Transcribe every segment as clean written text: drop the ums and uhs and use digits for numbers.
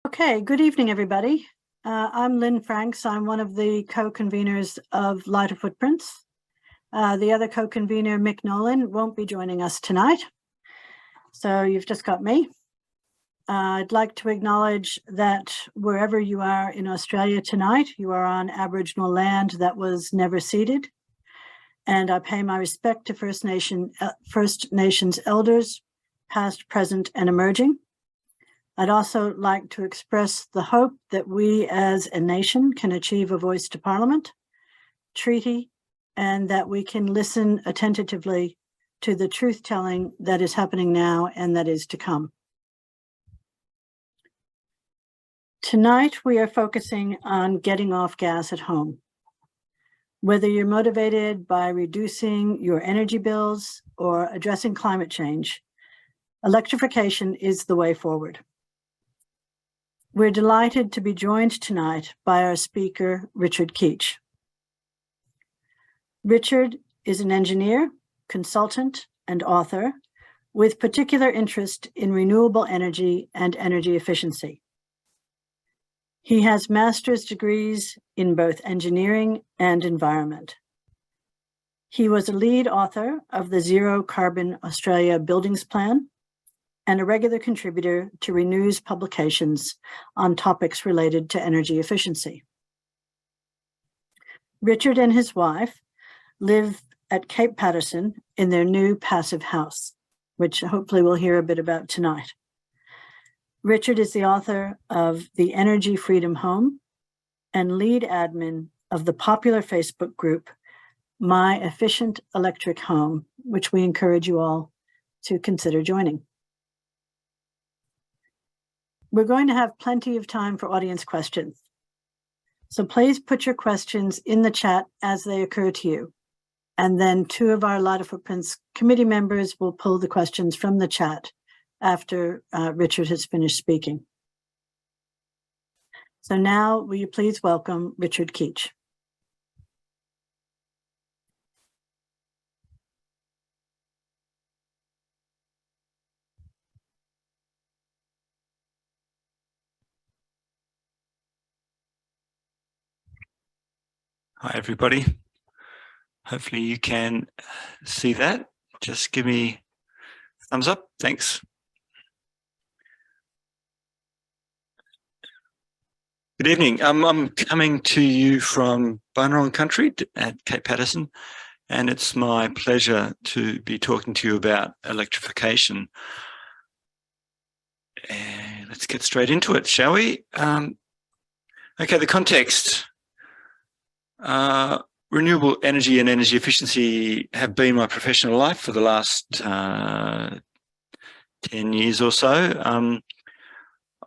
Okay, good evening, everybody. I'm Lynn Franks. I'm one of the co-conveners of Lighter Footprints. The other co-convener, Mick Nolan, won't be joining us tonight. So you've just got me. I'd like to acknowledge that wherever you are in Australia tonight, you are on Aboriginal land that was never ceded. And I pay my respect to First Nations elders, past, present, and emerging. I'd also like to express the hope that we as a nation can achieve a voice to Parliament, treaty, and that we can listen attentively to the truth-telling that is happening now and that is to come. Tonight, we are focusing on getting off gas at home. Whether you're motivated by reducing your energy bills or addressing climate change, electrification is the way forward. We're delighted to be joined tonight by our speaker, Richard Keech. Richard is an engineer, consultant, and author with particular interest in renewable energy and energy efficiency. He has master's degrees in both engineering and environment. He was a lead author of the Zero Carbon Australia Buildings Plan and a regular contributor to Renew's publications on topics related to energy efficiency. Richard and his wife live at Cape Patterson in their new passive house, which hopefully we'll hear a bit about tonight. Richard is the author of The Energy Freedom Home and lead admin of the popular Facebook group, My Efficient Electric Home, which we encourage you all to consider joining. We're going to have plenty of time for audience questions. So please put your questions in the chat as they occur to you. And then two of our Lighter Footprints committee members will pull the questions from the chat after Richard has finished speaking. So now, will you please welcome Richard Keech. Hi, everybody. Hopefully you can see that. Just give me a thumbs up. Thanks. Good evening. I'm coming to you from Bunurong country at Cape Patterson, and it's my pleasure to be talking to you about electrification. And let's get straight into it, shall we? Okay, the context. Renewable energy and energy efficiency have been my professional life for the last 10 years or so.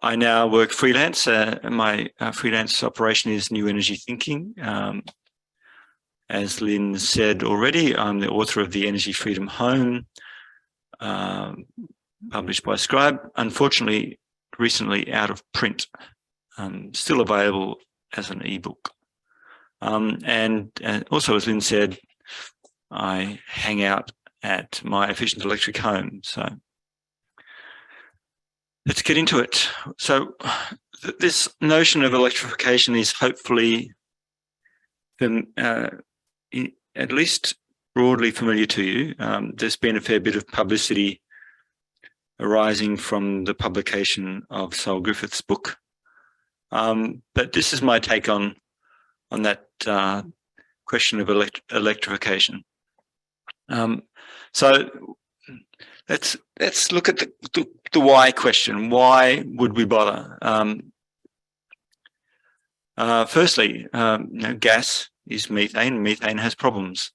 I now work freelance. My freelance operation is New Energy Thinking. As Lynn said already, I'm the author of The Energy Freedom Home, published by Scribe. Unfortunately, recently out of print, still available as an ebook. And also, as Lynn said, I hang out at My Efficient Electric Home. So let's get into it. So this notion of electrification is hopefully at least broadly familiar to you. There's been a fair bit of publicity arising from the publication of Sol Griffith's book. But this is my take on that question of electrification. So let's look at the why question. Why would we bother? Firstly, gas is methane. Methane has problems.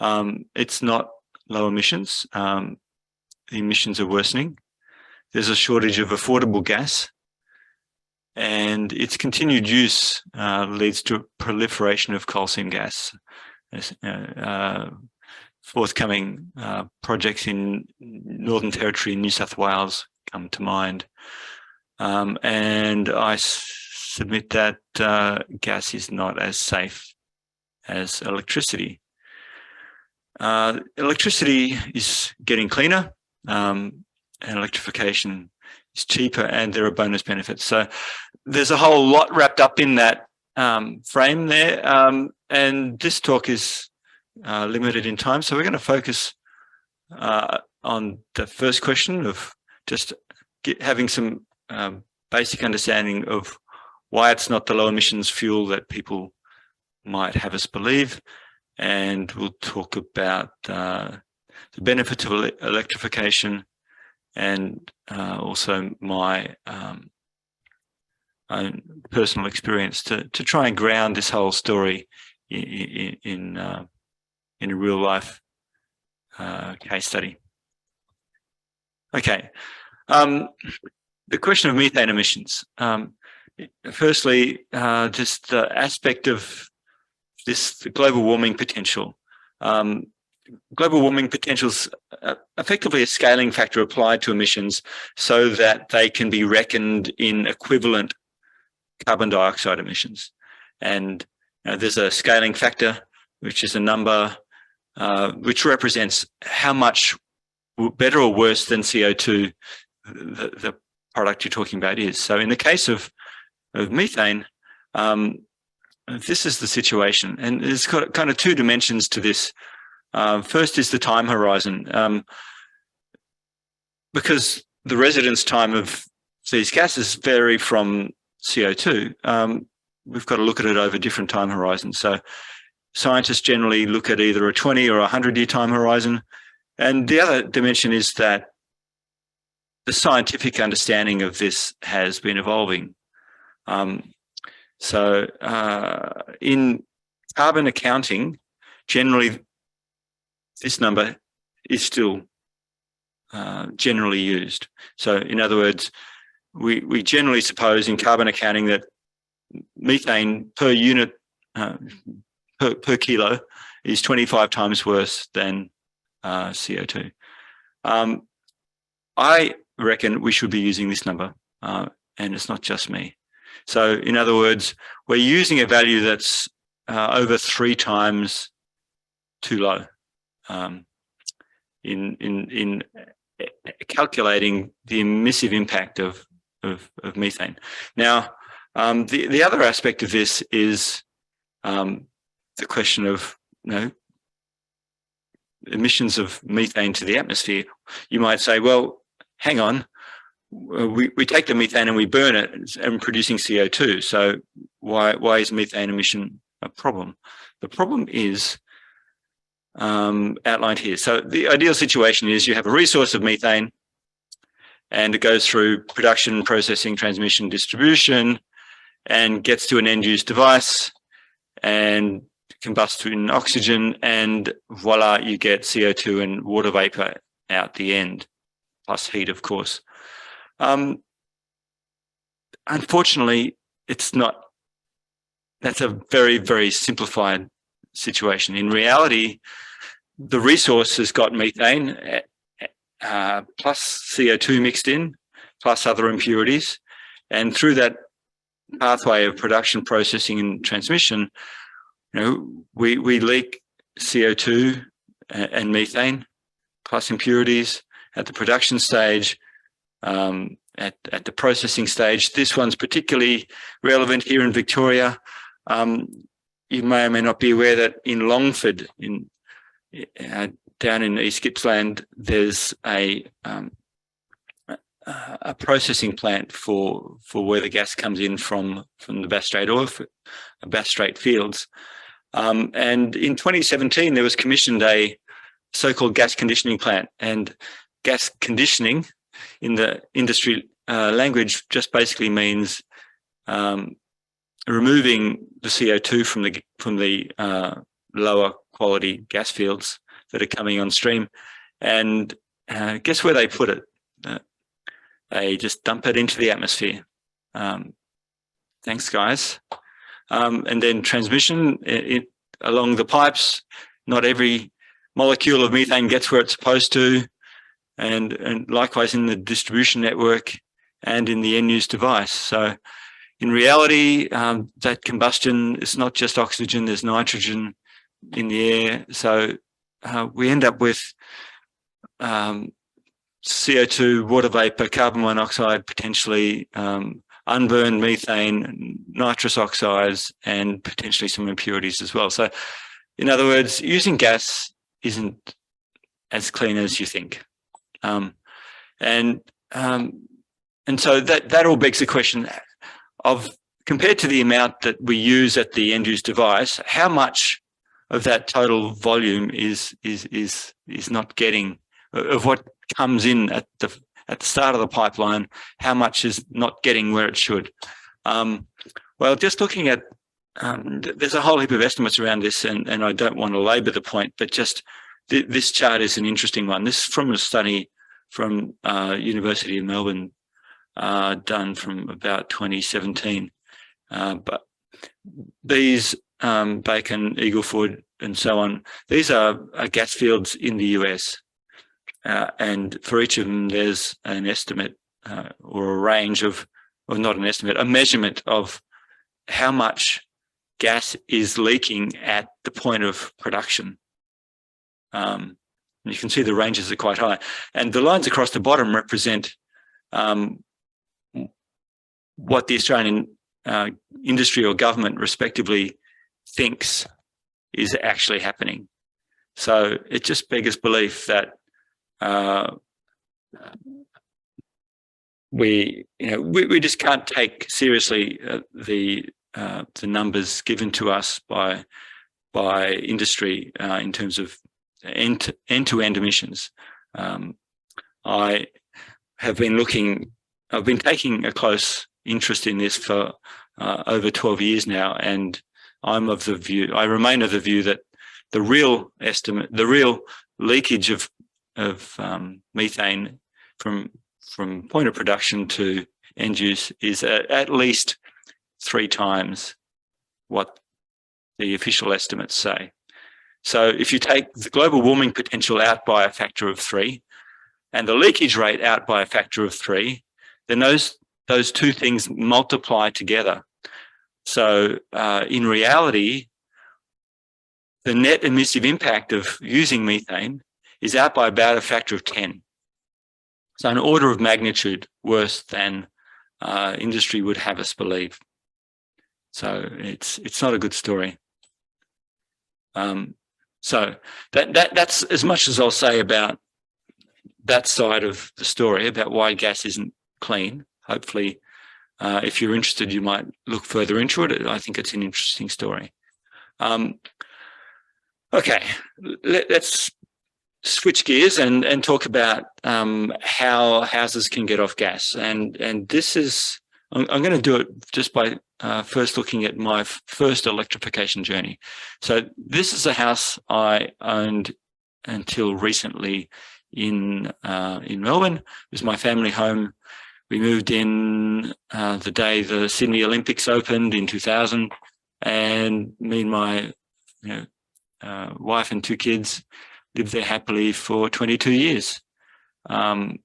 It's not low emissions. The emissions are worsening. There's a shortage of affordable gas, and its continued use leads to a proliferation of coal seam gas. Forthcoming projects in Northern Territory and New South Wales come to mind. And I submit that gas is not as safe as electricity. Electricity is getting cleaner, and electrification is cheaper, and there are bonus benefits. So there's a whole lot wrapped up in that frame there. And this talk is limited in time, so we're going to focus on the first question of just having some basic understanding of why it's not the low emissions fuel that people might have us believe. And we'll talk about the benefits of electrification, and also my own personal experience to try and ground this whole story in a real life case study. Okay, the question of methane emissions. Firstly, just the aspect of the global warming potential. Global warming potential is effectively a scaling factor applied to emissions so that they can be reckoned in equivalent carbon dioxide emissions. And there's a scaling factor, which is a number which represents how much better or worse than CO2 the product you're talking about is. So in the case of methane, this is the situation, and there's got kind of two dimensions to this. First is the time horizon, because the residence time of these gases vary from CO2. We've got to look at it over different time horizons. So scientists generally look at either a 20 or 100-year time horizon. And the other dimension is that the scientific understanding of this has been evolving. So in carbon accounting, generally this number is still generally used. So in other words, we generally suppose in carbon accounting that methane per unit, per kilo is 25 times worse than CO2. I reckon we should be using this number, and it's not just me. So in other words, we're using a value that's over 3 times too low in calculating the emissive impact of methane. Now, the other aspect of this is the question of emissions of methane to the atmosphere. You might say, well, hang on, we take the methane and we burn it and producing CO2. So why is methane emission a problem? The problem is outlined here. So the ideal situation is you have a resource of methane and it goes through production, processing, transmission, distribution, and gets to an end-use device and combusts in oxygen, and voila, you get CO2 and water vapor out the end, plus heat, of course. Unfortunately, it's not. That's a very, very simplified situation. In reality, the resource has got methane plus CO2 mixed in, plus other impurities, and through that pathway of production, processing, and transmission, we leak CO2 and methane plus impurities at the production stage, at the processing stage. This one's particularly relevant here in Victoria. You may or may not be aware that in Longford, down in East Gippsland, there's a processing plant for where the gas comes in from the Bass Strait fields. And in 2017, there was commissioned a so-called gas conditioning plant, and gas conditioning in the industry language just basically means removing the CO2 from the lower quality gas fields that are coming on stream. And guess where they put it? They just dump it into the atmosphere. Thanks, guys. And then transmission along the pipes. Not every molecule of methane gets where it's supposed to, and likewise in the distribution network and in the end-use device. So in reality, that combustion is not just oxygen, there's nitrogen in the air. So we end up with CO2, water vapor, carbon monoxide, potentially unburned methane, nitrous oxides, and potentially some impurities as well. So in other words, using gas isn't as clean as you think. And so that all begs the question of, compared to the amount that we use at the end use device, how much of that total volume is not getting, of what comes in at the start of the pipeline, how much is not getting where it should? Well, just looking at, there's a whole heap of estimates around this, and I don't want to labour the point, but just this chart is an interesting one. This is from a study from University of Melbourne, done from about 2017. But these Bacon, Eagleford, and so on, these are gas fields in the US. And for each of them, there's an estimate or a range of, or not an estimate, a measurement of how much gas is leaking at the point of production. You can see the ranges are quite high. And the lines across the bottom represent what the Australian industry or government respectively thinks is actually happening. So it just beggars belief that we just can't take seriously the numbers given to us by industry in terms of end-to-end emissions. I have been I've been taking a close interest in this for over 12 years now, and I remain of the view that the real estimate, the real leakage of methane from point of production to end use is at least 3 times what the official estimates say. So if you take the global warming potential out by a factor of 3 and the leakage rate out by a factor of 3, then those two things multiply together. So in reality, the net emissive impact of using methane is out by about a factor of 10. So an order of magnitude worse than industry would have us believe. So it's not a good story. So that's as much as I'll say about that side of the story, about why gas isn't clean. Hopefully, if you're interested, you might look further into it. I think it's an interesting story. Okay, let's switch gears and talk about how houses can get off gas. And this is, I'm going to do it just by first looking at my first electrification journey. So this is a house I owned until recently in Melbourne. It was my family home. We moved in the day the Sydney Olympics opened in 2000, and me and my wife and 2 kids lived there happily for 22 years, or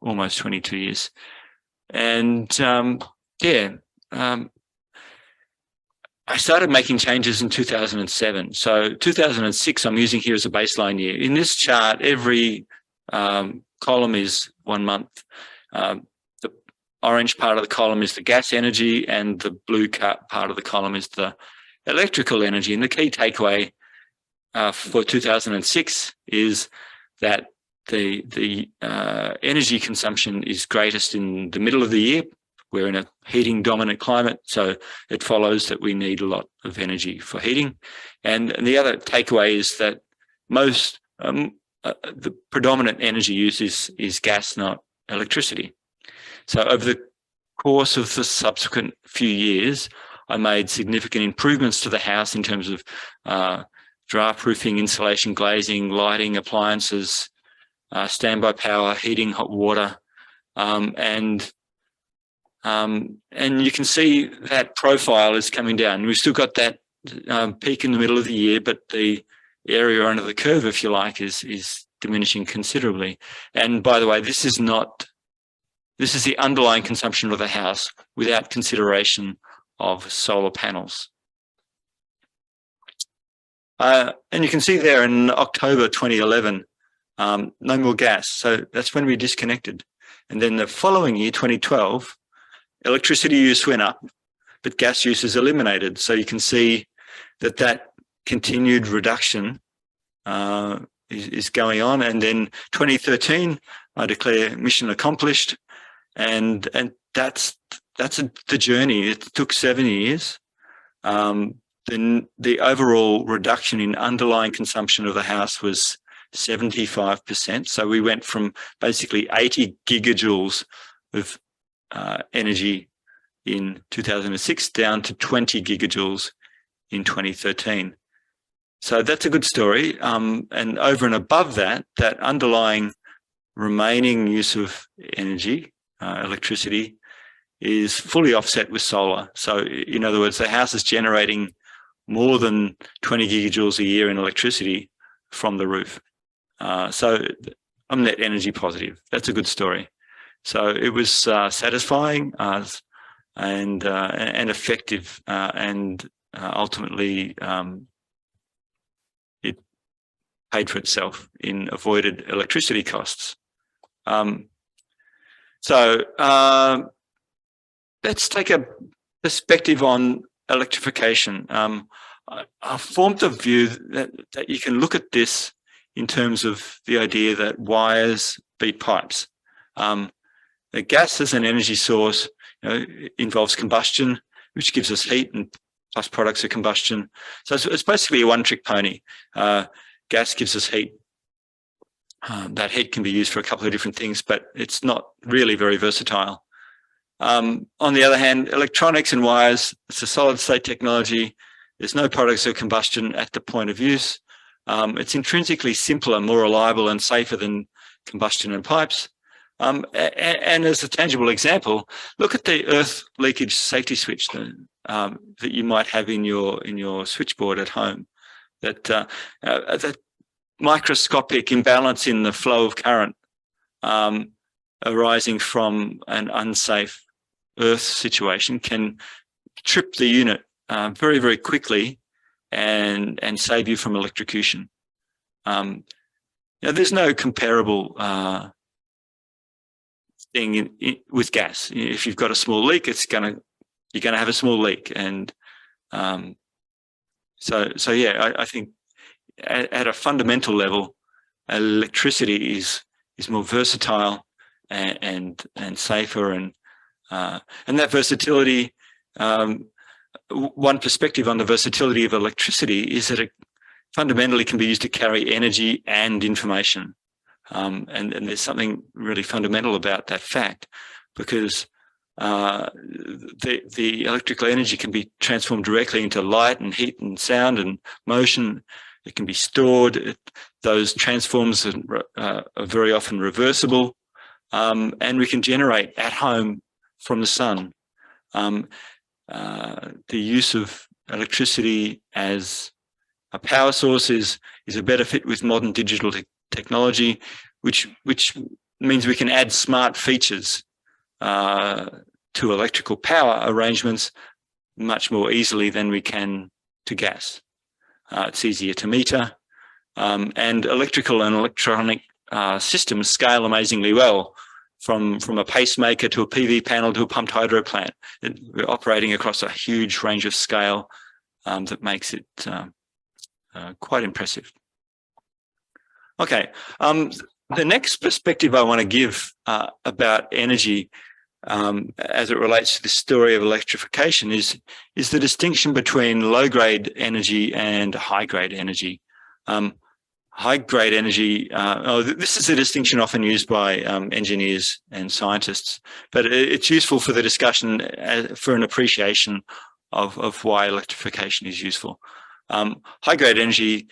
almost 22 years. And I started making changes in 2007. So 2006, I'm using here as a baseline year. In this chart, every column is 1 month. The orange part of the column is the gas energy, and the blue part of the column is the electrical energy. And the key takeaway for 2006 is that the energy consumption is greatest in the middle of the year. We're in a heating dominant climate, so it follows that we need a lot of energy for heating. And the other takeaway is that most the predominant energy use is gas, not electricity. So over the course of the subsequent few years, I made significant improvements to the house in terms of draft proofing, insulation, glazing, lighting, appliances, standby power, heating, hot water, and you can see that profile is coming down. We've still got that peak in the middle of the year, but the area under the curve, if you like, is diminishing considerably. And by the way, this is the underlying consumption of the house without consideration of solar panels. And you can see there in October 2011, no more gas. So that's when we disconnected. And then the following year, 2012, electricity use went up, but gas use is eliminated. So you can see that continued reduction is going on. And then 2013, I declare mission accomplished. And that's the journey. It took 7 years. Then the overall reduction in underlying consumption of the house was 75%. So we went from basically 80 gigajoules of energy in 2006 down to 20 gigajoules in 2013. So that's a good story. And over and above that, that underlying remaining use of energy, electricity, is fully offset with solar. So in other words, the house is generating more than 20 gigajoules a year in electricity from the roof. So I'm net energy positive. That's a good story. So it was satisfying and effective, and ultimately it paid for itself in avoided electricity costs. Let's take a perspective on electrification. I've formed a view that you can look at this in terms of the idea that wires beat pipes. The gas as an energy source, involves combustion, which gives us heat, and plus products of combustion. So it's basically a one-trick pony. Gas gives us heat. That heat can be used for a couple of different things, but it's not really very versatile. On the other hand, electronics and wires, it's a solid state technology. There's no products of combustion at the point of use. It's intrinsically simpler, more reliable and safer than combustion and pipes. And as a tangible example, look at the earth leakage safety switch that you might have in your switchboard at home. That microscopic imbalance in the flow of current arising from an unsafe earth situation can trip the unit very, very quickly and save you from electrocution. There's no comparable thing with gas. If you've got a small leak, you're gonna have a small leak, and so yeah, I think at a fundamental level, electricity is more versatile and safer, and that versatility. One perspective on the versatility of electricity is that it fundamentally can be used to carry energy and information. And there's something really fundamental about that fact, because the electrical energy can be transformed directly into light and heat and sound and motion. It can be stored. Those transforms are very often reversible, and we can generate at home from the sun. The use of electricity as a power source is a better fit with modern digital technology, which means we can add smart features to electrical power arrangements much more easily than we can to gas. It's easier to meter, and electrical and electronic systems scale amazingly well, from a pacemaker to a PV panel to a pumped hydro plant. We're operating across a huge range of scale that makes it quite impressive. Okay, the next perspective I want to give about energy as it relates to the story of electrification is the distinction between low-grade energy and high-grade energy. High-grade energy, this is a distinction often used by engineers and scientists, but it's useful for the discussion for an appreciation of why electrification is useful. High-grade energy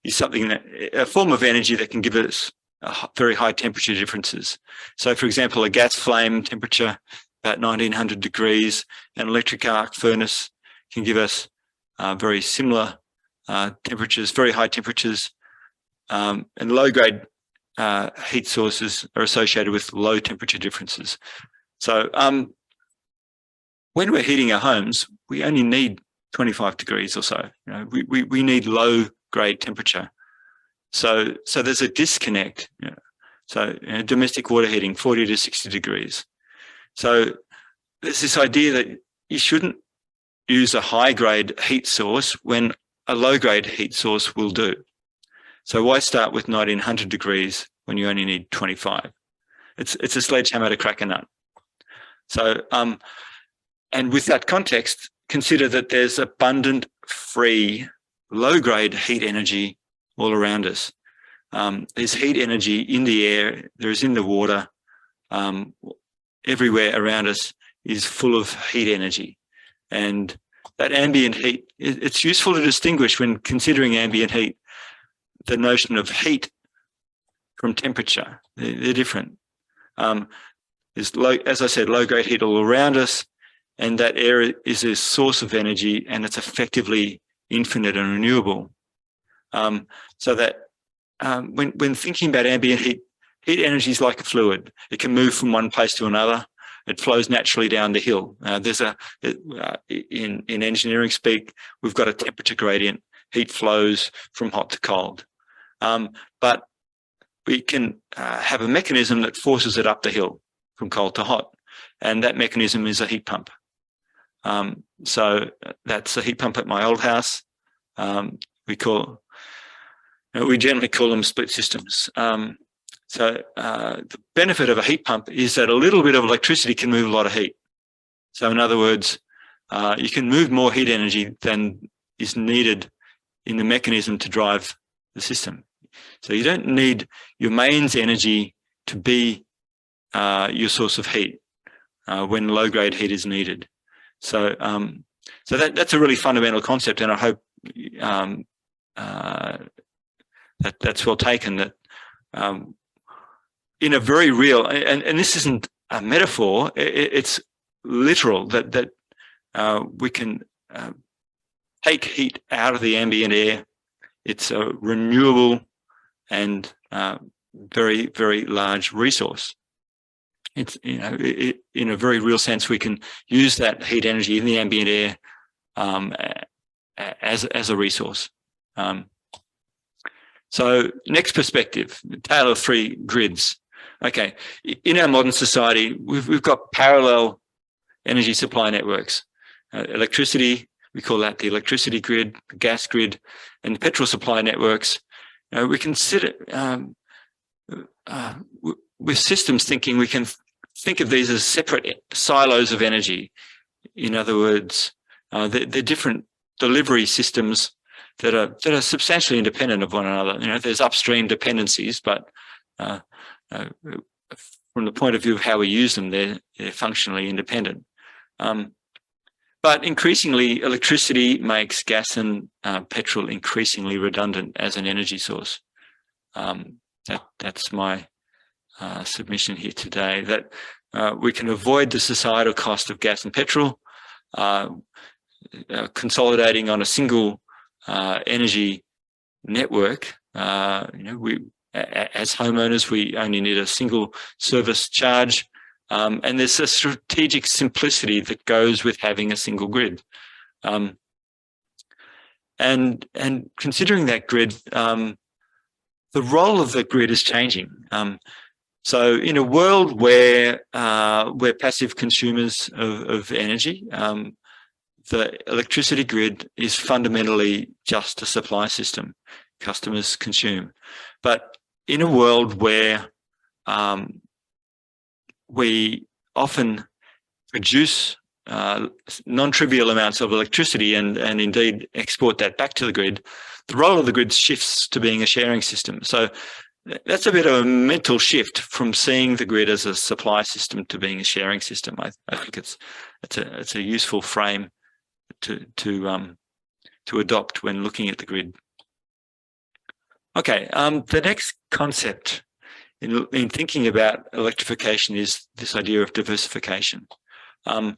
is a form of energy that can give us very high temperature differences. So, for example, a gas flame temperature about 1900 degrees, an electric arc furnace can give us very similar temperatures, very high temperatures. And low-grade heat sources are associated with low temperature differences. So when we're heating our homes, we only need 25 degrees or so. We need low-grade temperature. So there's a disconnect. So domestic water heating, 40 to 60 degrees. So there's this idea that you shouldn't use a high-grade heat source when a low-grade heat source will do. So why start with 1900 degrees when you only need 25? It's a sledgehammer to crack a nut. So, and with that context, consider that there's abundant, free, low-grade heat energy all around us. There's heat energy in the air, there is in the water, everywhere around us is full of heat energy. And that ambient heat, it's useful to distinguish when considering ambient heat, the notion of heat from temperature. They're different. There's as I said, low-grade heat all around us, and that air is a source of energy, and it's effectively infinite and renewable. So that when thinking about ambient heat, heat energy is like a fluid. It can move from one place to another. It flows naturally down the hill. In engineering speak, we've got a temperature gradient. Heat flows from hot to cold. But we can have a mechanism that forces it up the hill from cold to hot. And that mechanism is a heat pump. So that's a heat pump at my old house. We generally call them split systems. So the benefit of a heat pump is that a little bit of electricity can move a lot of heat. So in other words, you can move more heat energy than is needed in the mechanism to drive the system. So you don't need your mains energy to be your source of heat when low-grade heat is needed. So that's a really fundamental concept, and I hope that's well taken. That in a very real, and this isn't a metaphor, it's literal, that we can take heat out of the ambient air. It's a renewable and very, very large resource. It's, in a very real sense, we can use that heat energy in the ambient air as a resource. So next perspective, tale of three grids. Okay, in our modern society, we've got parallel energy supply networks. Electricity, we call that the electricity grid, the gas grid, and the petrol supply networks. We consider, with systems thinking, we can think of these as separate silos of energy. In other words, they're different delivery systems that are substantially independent of one another. There's upstream dependencies, but from the point of view of how we use them, they're functionally independent. But increasingly, electricity makes gas and petrol increasingly redundant as an energy source. That's my submission here today, that we can avoid the societal cost of gas and petrol, consolidating on a single energy network. As homeowners, we only need a single service charge. And there's a strategic simplicity that goes with having a single grid. And considering that grid, the role of the grid is changing. So in a world where we're passive consumers of energy, the electricity grid is fundamentally just a supply system. Customers consume. But in a world where we often produce non-trivial amounts of electricity and indeed export that back to the grid, the role of the grid shifts to being a sharing system. So that's a bit of a mental shift from seeing the grid as a supply system to being a sharing system. I think it's a useful frame to adopt when looking at the grid. Okay, the next concept in thinking about electrification is this idea of diversification. And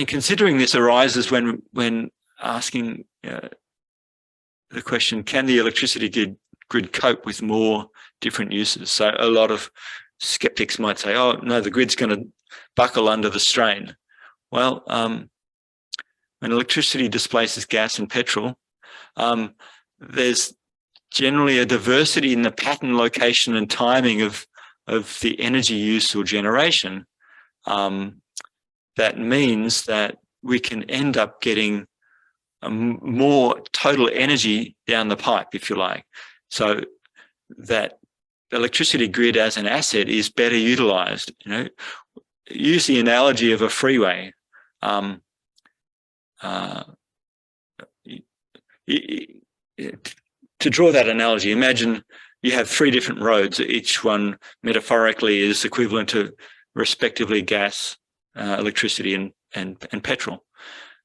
considering this arises when asking the question, can the electricity grid cope with more different uses? So a lot of skeptics might say, oh, no, the grid's going to buckle under the strain. Well, when electricity displaces gas and petrol, there's generally a diversity in the pattern, location, and timing of the energy use or generation. That means that we can end up getting more total energy down the pipe, if you like. So that the electricity grid as an asset is better utilized. You know, use the analogy of a freeway. To draw that analogy, imagine you have 3 different roads. Each one metaphorically is equivalent to respectively gas, electricity, and petrol.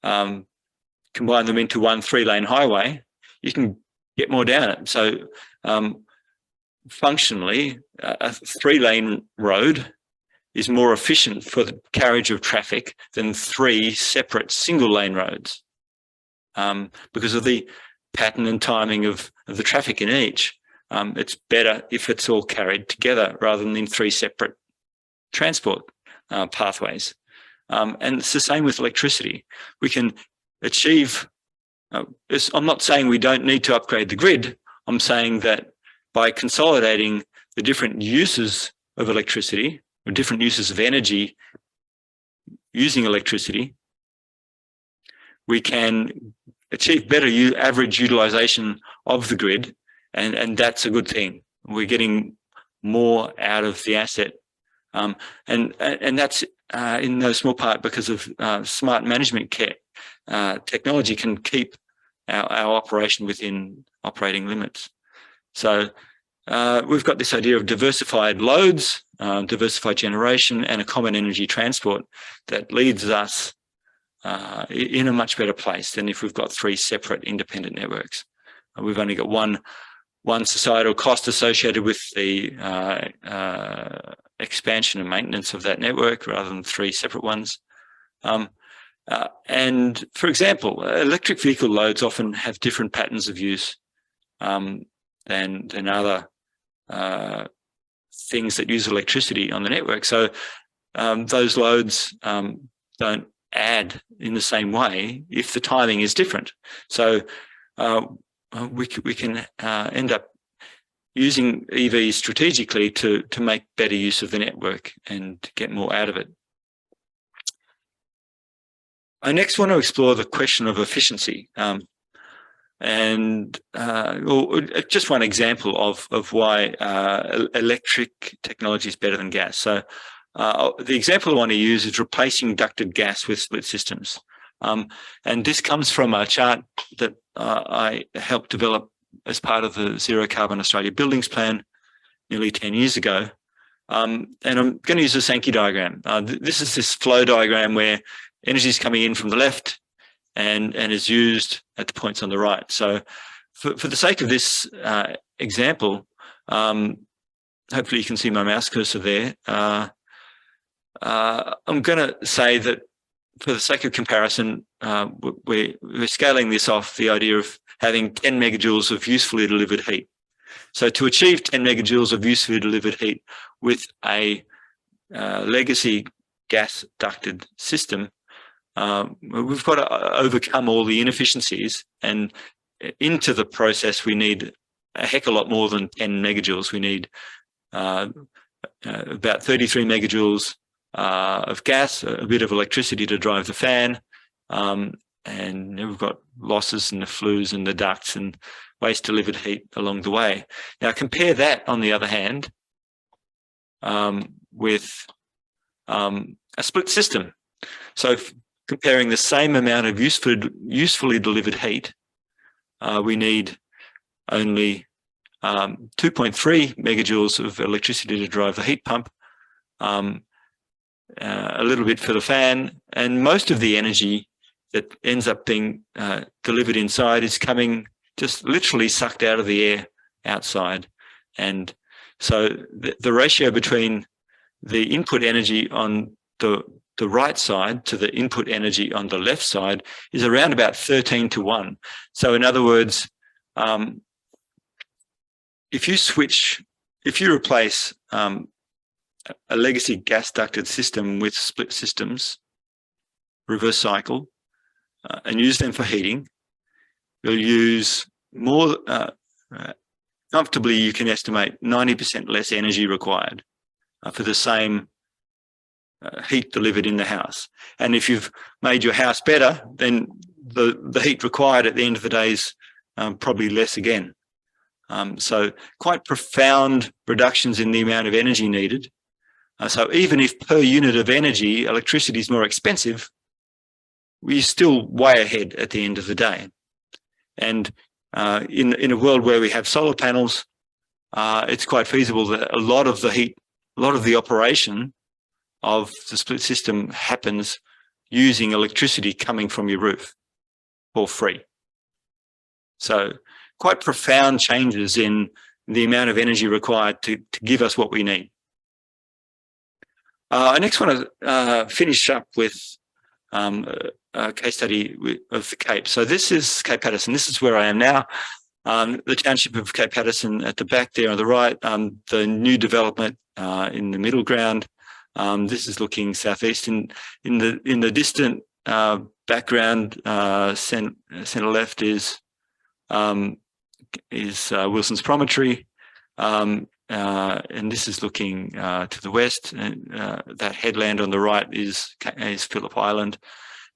Combine them into one 3-lane highway, you can get more down it. So functionally, a 3-lane road is more efficient for the carriage of traffic than 3 separate single-lane roads, because of the pattern and timing of the traffic in each. It's better if it's all carried together rather than in 3 separate transport pathways. And it's the same with electricity. We can achieve, I'm not saying we don't need to upgrade the grid. I'm saying that by consolidating the different uses of electricity, or different uses of energy using electricity, we can achieve better average utilization of the grid, and that's a good thing. We're getting more out of the asset, and that's in no small part because of smart management care. Technology can keep our operation within operating limits. So we've got this idea of diversified loads, diversified generation, and a common energy transport that leads us in a much better place than if we've got 3 separate independent networks. We've only got one societal cost associated with the expansion and maintenance of that network rather than 3 separate ones. And for example, electric vehicle loads often have different patterns of use than other things that use electricity on the network. So those loads don't add in the same way if the timing is different. So we can end up using EVs strategically to make better use of the network and to get more out of it. I next want to explore the question of efficiency, and just one example of why electric technology is better than gas. So the example I want to use is replacing ducted gas with split systems. And this comes from a chart that I helped develop as part of the Zero Carbon Australia Buildings Plan nearly 10 years ago. And I'm going to use a Sankey diagram. This is this flow diagram where energy is coming in from the left and is used at the points on the right. So for the sake of this example, hopefully you can see my mouse cursor there. I'm going to say that for the sake of comparison, we're scaling this off the idea of having 10 megajoules of usefully delivered heat. So to achieve 10 megajoules of usefully delivered heat with a legacy gas ducted system, we've got to overcome all the inefficiencies, and into the process we need a heck of a lot more than 10 megajoules. We need about 33 megajoules of gas, a bit of electricity to drive the fan, and we've got losses in the flues and the ducts and waste delivered heat along the way. Now compare that, on the other hand, with a split system. So comparing the same amount of usefully delivered heat, we need only 2.3 megajoules of electricity to drive the heat pump, a little bit for the fan, and most of the energy that ends up being delivered inside is coming just literally sucked out of the air outside. And so the ratio between the input energy on the right side to the input energy on the left side is around about 13:1. So in other words, if you replace a legacy gas ducted system with split systems, reverse cycle, and use them for heating, you'll use more comfortably, you can estimate 90% less energy required for the same heat delivered in the house. And if you've made your house better, then the heat required at the end of the day is probably less again. So quite profound reductions in the amount of energy needed. So even if per unit of energy, electricity is more expensive, we're still way ahead at the end of the day. And in a world where we have solar panels, it's quite feasible that a lot of the heat, a lot of the operation of the split system happens using electricity coming from your roof for free. So quite profound changes in the amount of energy required to give us what we need. I next want to finish up with a case study of the Cape. So this is Cape Patterson. This is where I am now. The township of Cape Patterson at the back there on the right, the new development in the middle ground. This is looking southeast. In the distant background, centre left is Wilson's Promontory, and this is looking to the west. And that headland on the right is Phillip Island,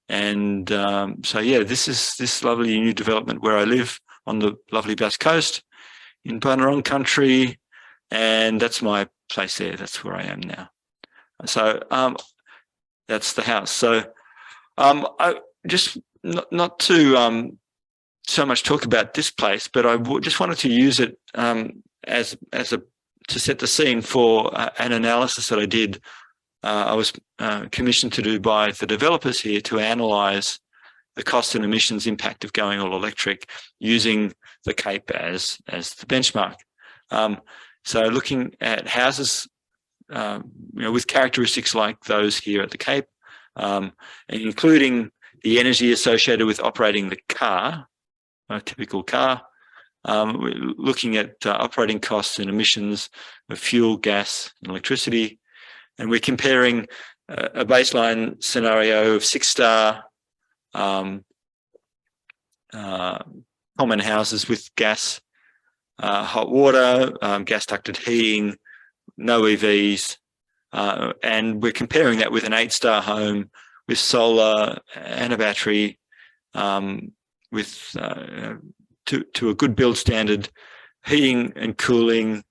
and so yeah, this is this lovely new development where I live on the lovely Bass Coast in Bunurong country, and that's my place there. That's where I am now. So that's the house. So I just not to so much talk about this place, but I just wanted to use it to set the scene for an analysis that I did. I was commissioned to do by the developers here to analyse the cost and emissions impact of going all electric using the Cape as the benchmark. So looking at houses, with characteristics like those here at the Cape, and including the energy associated with operating the car, a typical car, we're looking at operating costs and emissions of fuel, gas, and electricity, and we're comparing a baseline scenario of 6-star common houses with gas, hot water, gas ducted heating, no EVs, and we're comparing that with an 8-star home with solar and a battery, with to a good build standard, heating and cooling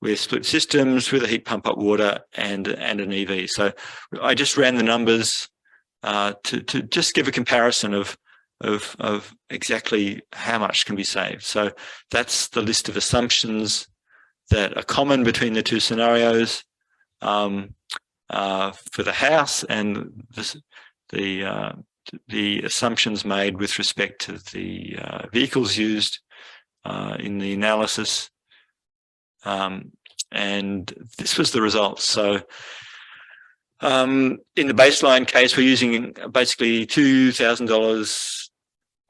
with split systems, with a heat pump up water and an EV. So I just ran the numbers to just give a comparison of exactly how much can be saved. So that's the list of assumptions that are common between the two scenarios for the house, and the assumptions made with respect to the vehicles used in the analysis. And this was the results. So in the baseline case, we're using basically $2,000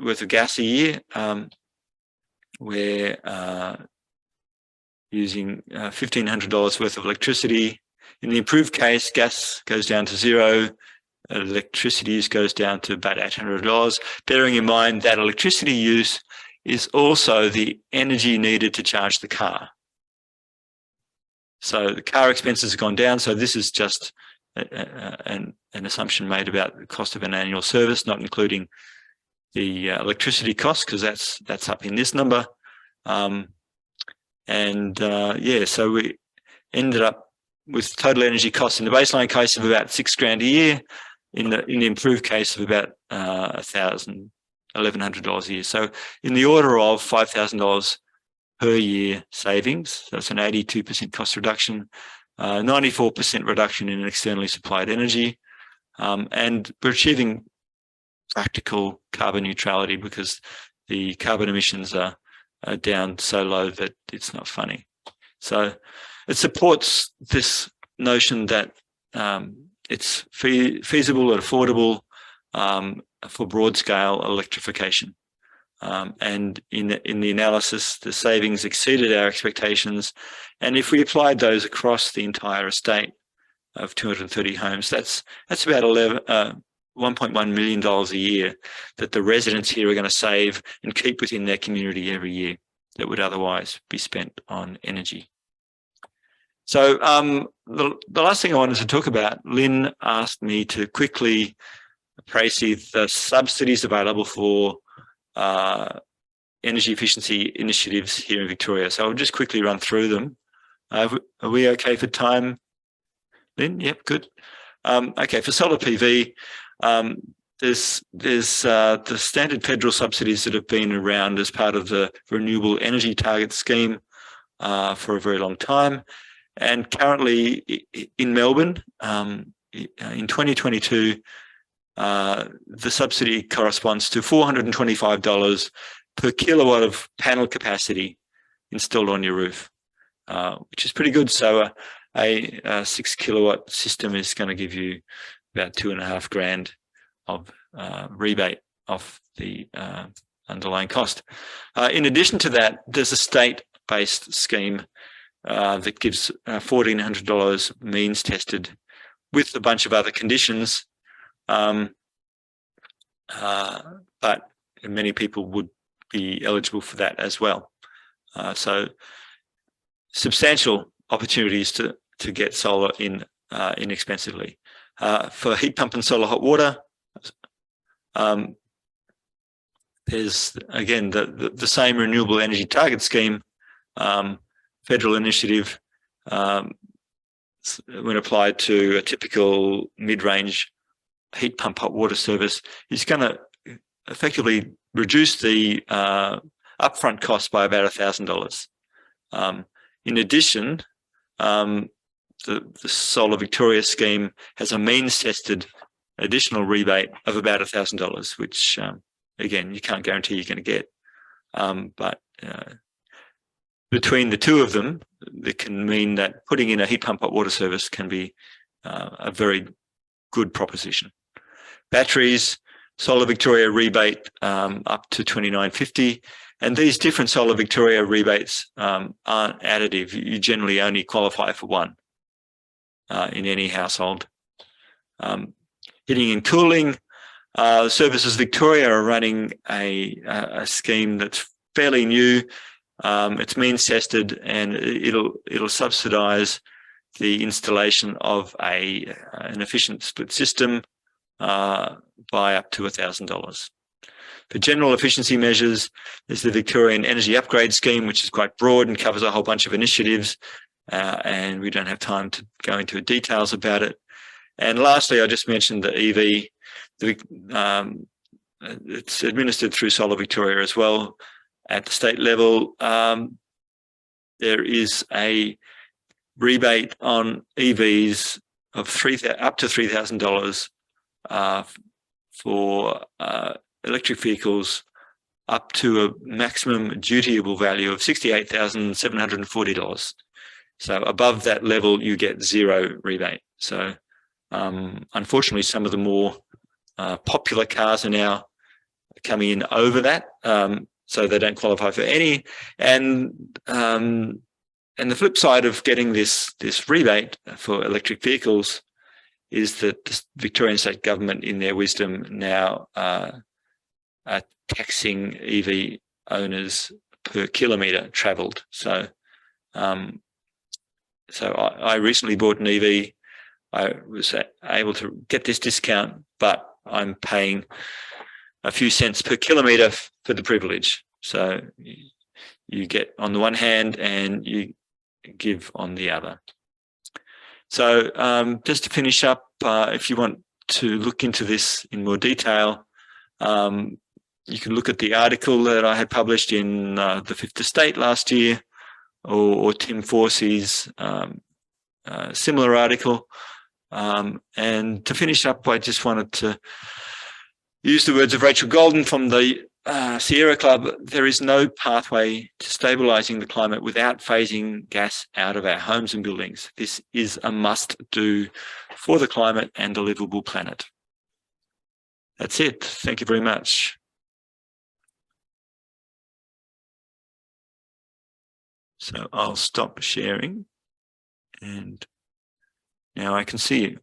worth of gas a year. We're using $1,500 worth of electricity. In the improved case, gas goes down to zero. Electricity use goes down to about $800, bearing in mind that electricity use is also the energy needed to charge the car. So the car expenses have gone down. So this is just an assumption made about the cost of an annual service, not including the electricity costs, because that's up in this number. Yeah, so we ended up with total energy costs in the baseline case of about $6,000 a year. In the improved case of about $1,100 a year. So in the order of $5,000 per year savings. That's an 82% cost reduction, 94% reduction in externally supplied energy, and we're achieving practical carbon neutrality because the carbon emissions are down so low that it's not funny. So it supports this notion that it's feasible and affordable for broad-scale electrification. And in the analysis, the savings exceeded our expectations. And if we applied those across the entire estate of 230 homes, that's about $1.1 million a year that the residents here are going to save and keep within their community every year that would otherwise be spent on energy. So the last thing I wanted to talk about, Lynn asked me to quickly praise the subsidies available for energy efficiency initiatives here in Victoria. So I'll just quickly run through them. Are we okay for time, Lynn? Yep, good. Okay, for solar PV, there's the standard federal subsidies that have been around as part of the renewable energy target scheme for a very long time. And currently in Melbourne, in 2022, the subsidy corresponds to $425 per kilowatt of panel capacity installed on your roof, which is pretty good. So a 6 kilowatt system is going to give you about $2,500 of rebate off the underlying cost. In addition to that, there's a state-based scheme that gives $1,400 means tested with a bunch of other conditions, but many people would be eligible for that as well. So substantial opportunities to get solar in inexpensively. For heat pump and solar hot water, there's again the same renewable energy target scheme, federal initiative, when applied to a typical mid-range heat pump hot water service, is going to effectively reduce the upfront cost by about $1,000. In addition, the Solar Victoria scheme has a means-tested additional rebate of about $1,000, which again, you can't guarantee you're going to get, but between the two of them, it can mean that putting in a heat pump hot water service can be a very good proposition. Batteries, Solar Victoria rebate up to $29.50, and these different Solar Victoria rebates aren't additive. You generally only qualify for one in any household. Heating and cooling, Services Victoria are running a scheme that's fairly new. It's means tested, and it'll subsidise the installation of an efficient split system by up to $1,000. For general efficiency measures, there's the Victorian Energy Upgrade Scheme, which is quite broad and covers a whole bunch of initiatives, and we don't have time to go into details about it. And lastly, I just mentioned the EV. It's administered through Solar Victoria as well. At the state level, there is a rebate on EVs of up to $3,000 for electric vehicles up to a maximum dutiable value of $68,740. So above that level, you get zero rebate. So unfortunately, some of the more popular cars are now coming in over that, so they don't qualify for any. And the flip side of getting this rebate for electric vehicles is that the Victorian state government, in their wisdom, now are taxing EV owners per kilometre travelled. So, I recently bought an EV. I was able to get this discount, but I'm paying a few cents per kilometre for the privilege. So you get on the one hand and you give on the other. So just to finish up, if you want to look into this in more detail, you can look at the article that I had published in the Fifth Estate last year, or Tim Forsey's similar article. And to finish up, I just wanted to use the words of Rachel Golden from the Sierra Club. There is no pathway to stabilising the climate without phasing gas out of our homes and buildings. This is a must-do for the climate and a livable planet. That's it. Thank you very much. So I'll stop sharing, and now I can see you.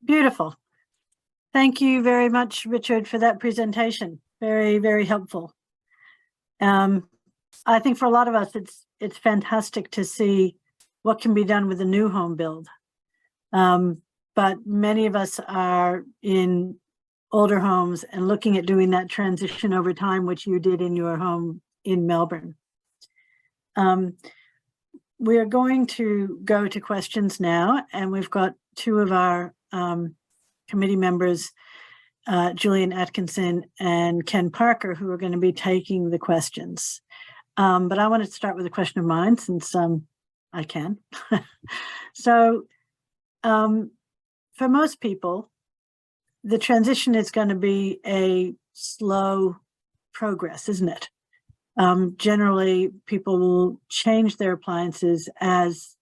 Beautiful. Thank you very much, Richard, for that presentation. Very, very helpful. I think for a lot of us, it's fantastic to see what can be done with a new home build. But many of us are in older homes and looking at doing that transition over time, which you did in your home in Melbourne. We are going to go to questions now, and we've got two of our committee members, Julian Atkinson and Ken Parker, who are going to be taking the questions. But I wanted to start with a question of mine, since I can. So for most people, the transition is going to be a slow progress, isn't it? Generally, people will change their appliances as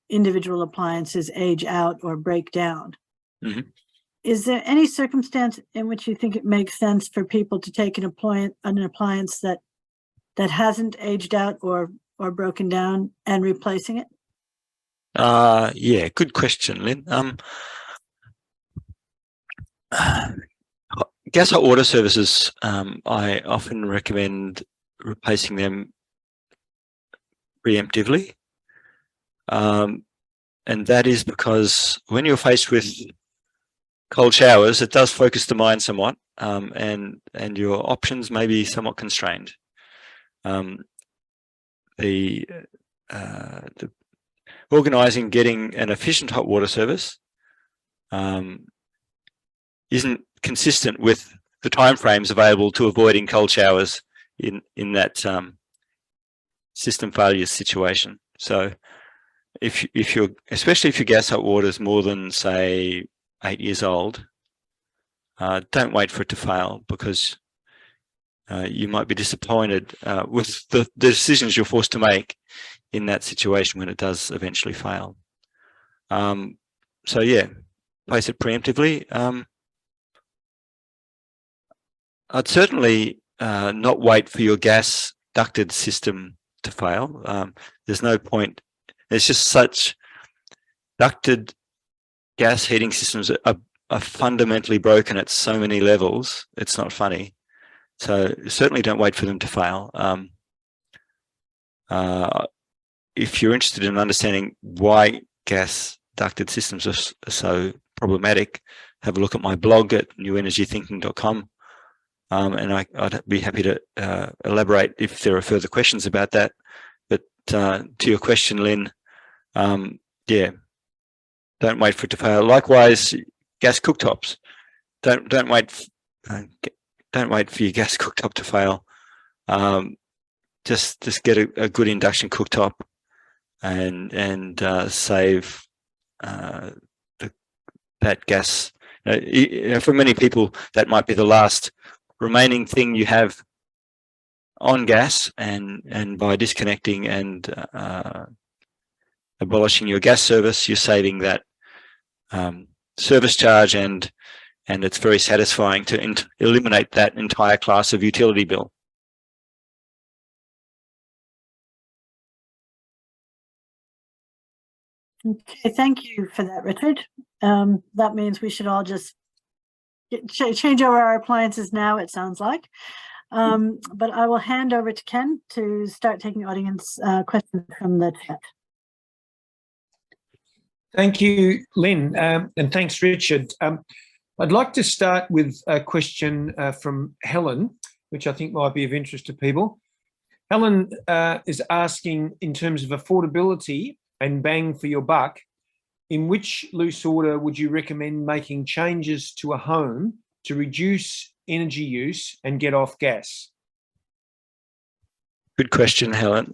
individual appliances age out or break down. Mm-hmm. Is there any circumstance in which you think it makes sense for people to take an appliance that hasn't aged out or broken down and replacing it? Yeah, good question, Lynn. Gas hot water services, I often recommend replacing them preemptively. And that is because when you're faced with cold showers, it does focus the mind somewhat, and your options may be somewhat constrained. The organising getting an efficient hot water service isn't consistent with the timeframes available to avoiding cold showers in that system failure situation. So if you're, especially if your gas hot water is more than, say, 8 years old, don't wait for it to fail, because you might be disappointed with the decisions you're forced to make in that situation when it does eventually fail. So yeah, place it preemptively. I'd certainly not wait for your gas ducted system to fail. There's no point. There's just such ducted gas heating systems are fundamentally broken at so many levels. It's not funny. So certainly don't wait for them to fail. If you're interested in understanding why gas ducted systems are so problematic, have a look at my blog at newenergythinking.com. And I'd be happy to elaborate if there are further questions about that. But to your question, Lynn, yeah, don't wait for it to fail. Likewise, gas cooktops, don't wait for your gas cooktop to fail. Just get a good induction cooktop and save that gas. For many people, that might be the last remaining thing you have on gas, and by disconnecting and abolishing your gas service, you're saving that service charge, and it's very satisfying to eliminate that entire class of utility bill. Okay, thank you for that, Richard. That means we should all just change over our appliances now, it sounds like. But I will hand over to Ken to start taking audience questions from the chat. Thank you, Lynn, and thanks, Richard. I'd like to start with a question from Helen, which I think might be of interest to people. Helen is asking, in terms of affordability and bang for your buck, in which loose order would you recommend making changes to a home to reduce energy use and get off gas? Good question, Helen.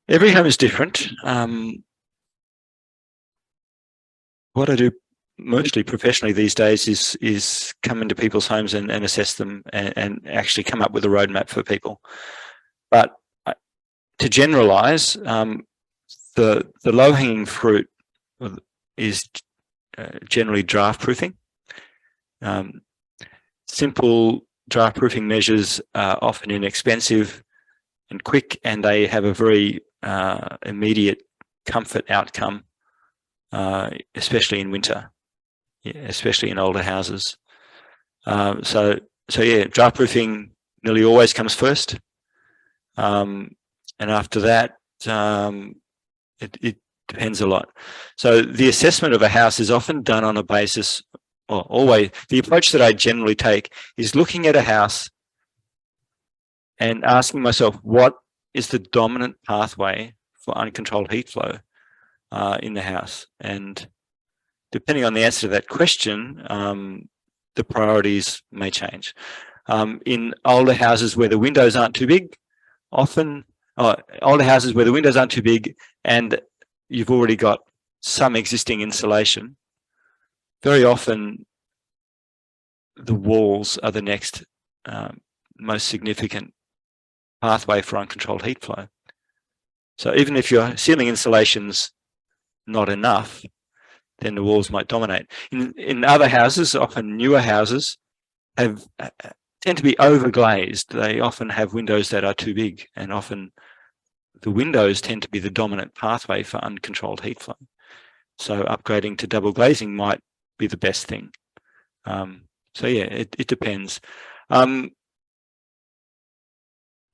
Every home is different. What I do mostly professionally these days is come into people's homes and assess them and actually come up with a roadmap for people. But to generalize, the low-hanging fruit is generally draft proofing. Simple draft proofing measures are often inexpensive and quick, and they have a very immediate comfort outcome, especially in winter. especially in older houses. So yeah, draft proofing nearly always comes first, and after that, it depends a lot. So the assessment of a house is often done on a basis, or always, the approach that I generally take is looking at a house and asking myself, what is the dominant pathway for uncontrolled heat flow in the house? And depending on the answer to that question, the priorities may change. In older houses where the windows aren't too big, older houses where the windows aren't too big and you've already got some existing insulation, very often the walls are the next most significant pathway for uncontrolled heat flow. So even if your ceiling insulation's not enough, then the walls might dominate. In other houses, often newer houses, tend to be overglazed. They often have windows that are too big, and often the windows tend to be the dominant pathway for uncontrolled heat flow. So upgrading to double glazing might be the best thing. So yeah, it depends.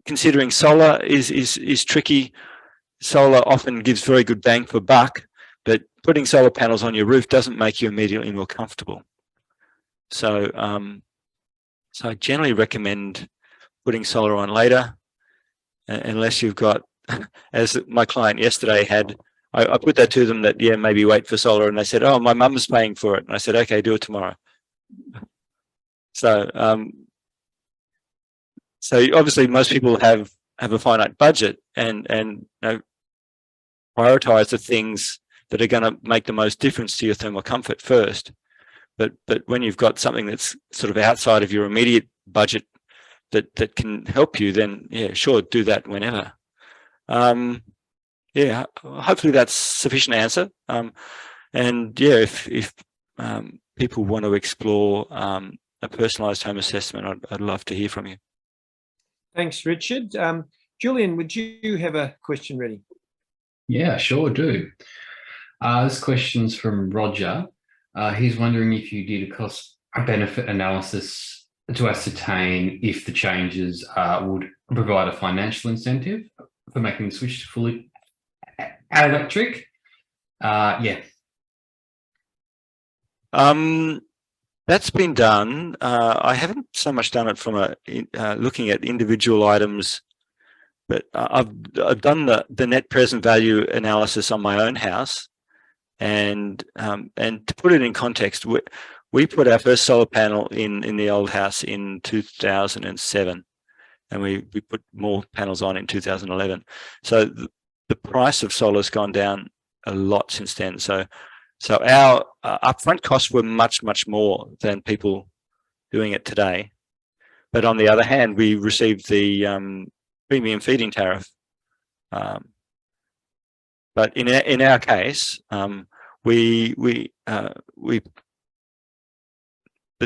Considering solar is tricky. Solar often gives very good bang for buck, but putting solar panels on your roof doesn't make you immediately more comfortable. So, so I generally recommend putting solar on later, unless you've got, as my client yesterday had, I put that to them that, yeah, maybe wait for solar, and they said, oh, my mum's paying for it. And I said, okay, do it tomorrow. So, so obviously most people have a finite budget and you know, prioritize the things that are going to make the most difference to your thermal comfort first. But when you've got something that's sort of outside of your immediate budget that can help you, then yeah, sure, do that whenever. Yeah, hopefully that's sufficient answer. And yeah, if people want to explore a personalised home assessment, I'd love to hear from you. Thanks, Richard. Julian, would you have a question ready? Yeah, sure do. This question's from Roger. He's wondering if you did a cost-benefit analysis to ascertain if the changes would provide a financial incentive for making the switch to fully electric. Yeah. That's been done. I haven't so much done it from looking at individual items, but I've done the net present value analysis on my own house, and to put it in context, we put our first solar panel in the old house in 2007, and we put more panels on in 2011. So the price of solar has gone down a lot since then. So our upfront costs were much more than people doing it today. But on the other hand, we received the premium feed-in tariff. But in our case, the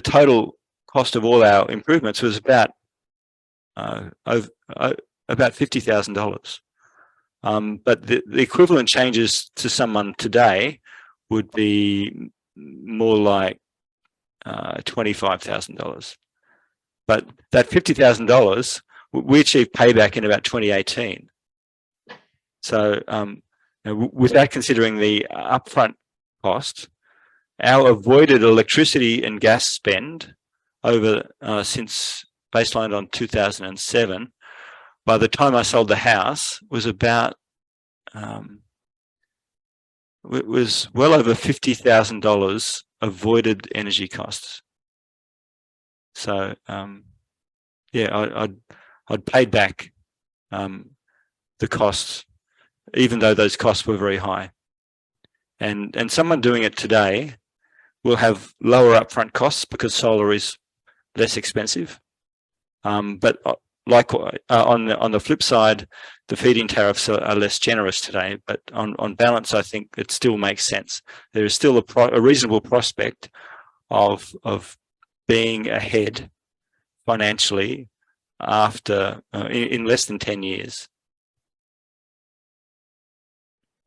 total cost of all our improvements was about $50,000. But the equivalent changes to someone today would be more like $25,000. But that $50,000, we achieved payback in about 2018. So without considering the upfront costs, our avoided electricity and gas spend over since baseline on 2007, by the time I sold the house, was about it was well over $50,000 avoided energy costs. So yeah, I'd paid back the costs, even though those costs were very high. And someone doing it today will have lower upfront costs because solar is less expensive. But likewise, on the flip side, the feed-in tariffs are less generous today. But on balance, I think it still makes sense. There is still a reasonable prospect of being ahead financially after in less than 10 years.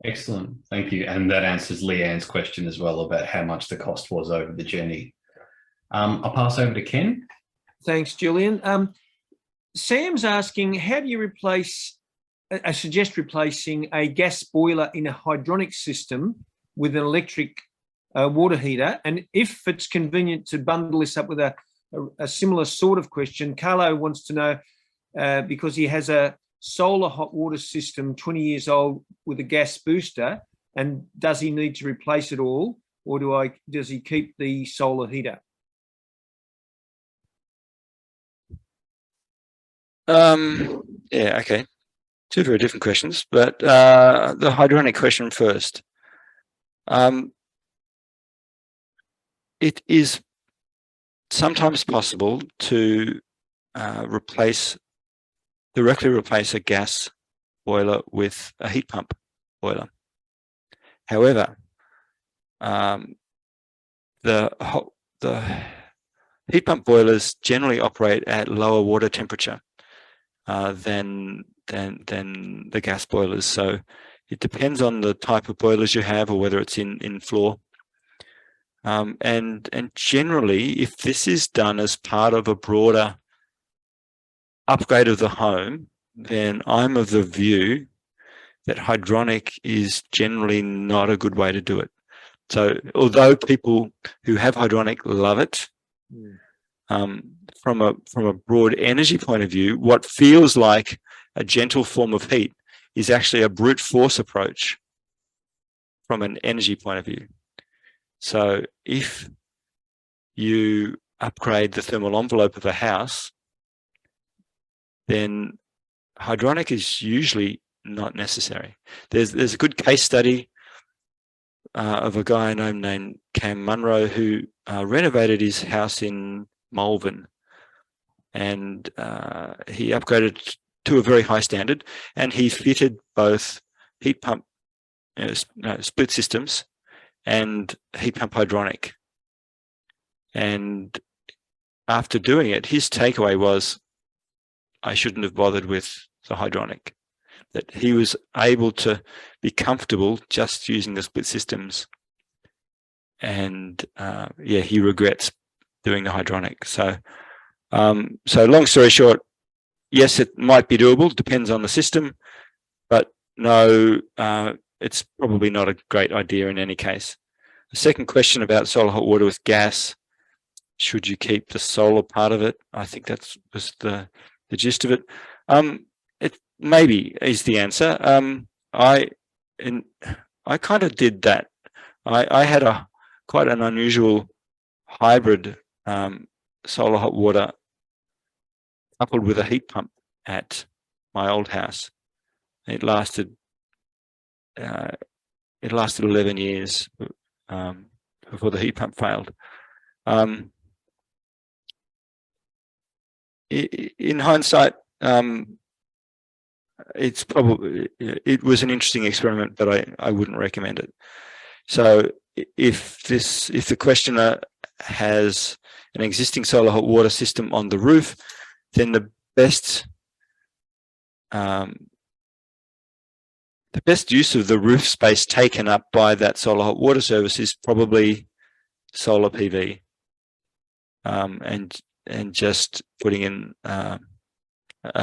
Excellent. Thank you. And that answers Leanne's question as well about how much the cost was over the journey. I'll pass over to Ken. Thanks, Julian. Sam's asking, how do you suggest replacing a gas boiler in a hydronic system with an electric water heater? And if it's convenient to bundle this up with a similar sort of question, Carlo wants to know, because he has a solar hot water system 20 years old with a gas booster, and does he need to replace it all, or does he keep the solar heater? Yeah, okay. Two very different questions, but the hydronic question first. It is sometimes possible to directly replace a gas boiler with a heat pump boiler. However, the heat pump boilers generally operate at lower water temperature than the gas boilers. So it depends on the type of boilers you have or whether it's in floor. And generally, if this is done as part of a broader upgrade of the home, then I'm of the view that hydronic is generally not a good way to do it. So although people who have hydronic love it, from a broad energy point of view, what feels like a gentle form of heat is actually a brute force approach from an energy point of view. So if you upgrade the thermal envelope of a house, then hydronic is usually not necessary. There's a good case study of a guy I know named Cam Munro who renovated his house in Malvern, and he upgraded to a very high standard, and he fitted both heat pump split systems and heat pump hydronic. And after doing it, his takeaway was, I shouldn't have bothered with the hydronic, that he was able to be comfortable just using the split systems. And yeah, he regrets doing the hydronic. So long story short, yes, it might be doable, depends on the system, but no, it's probably not a great idea in any case. The second question about solar hot water with gas, should you keep the solar part of it? I think that was the gist of it. It maybe is the answer. I kind of did that. I had quite an unusual hybrid solar hot water coupled with a heat pump at my old house. It lasted 11 years before the heat pump failed. In hindsight, it was an interesting experiment, but I wouldn't recommend it. So if the questioner has an existing solar hot water system on the roof, then the best use of the roof space taken up by that solar hot water service is probably solar PV, and just putting in a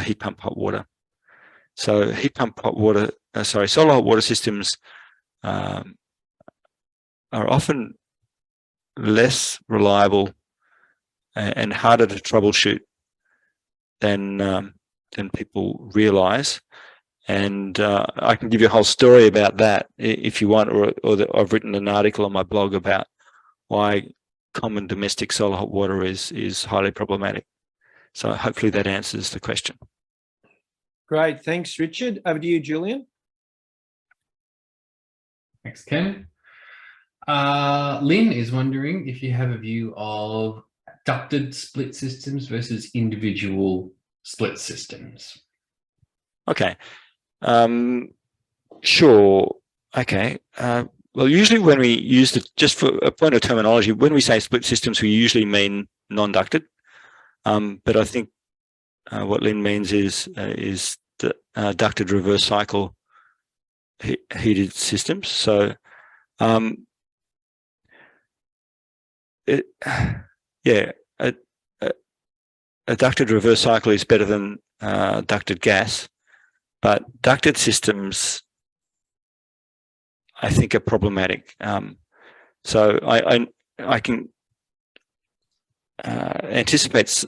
heat pump hot water. So solar hot water systems are often less reliable and harder to troubleshoot than people realize. And I can give you a whole story about that if you want, or I've written an article on my blog about why common domestic solar hot water is highly problematic. So hopefully that answers the question. Great, thanks, Richard. Over to you, Julian. Thanks, Ken. Lynn is wondering if you have a view of ducted split systems versus individual split systems. Okay. Sure. Okay. Well, usually when we use it, just for a point of terminology, when we say split systems, we usually mean non-ducted. But I think what Lynn means is the ducted reverse cycle heated systems. So yeah, a ducted reverse cycle is better than ducted gas, but ducted systems, I think, are problematic. So I can anticipate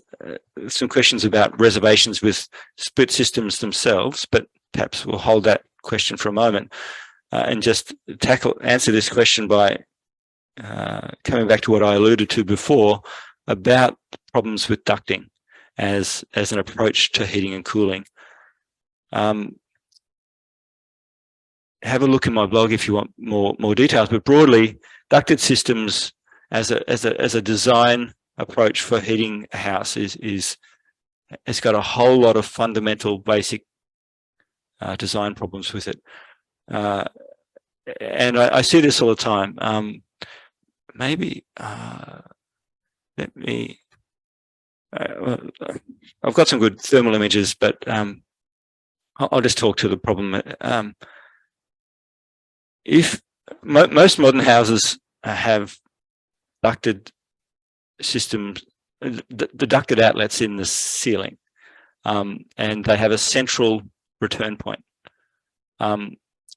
some questions about reservations with split systems themselves, but perhaps we'll hold that question for a moment and just answer this question by coming back to what I alluded to before about problems with ducting as an approach to heating and cooling. Have a look in my blog if you want more details, but broadly, ducted systems as a design approach for heating a house has got a whole lot of fundamental basic design problems with it. And I see this all the time. Maybe let me. I've got some good thermal images, but I'll just talk to the problem. If most modern houses have ducted systems, the ducted outlets in the ceiling, and they have a central return point.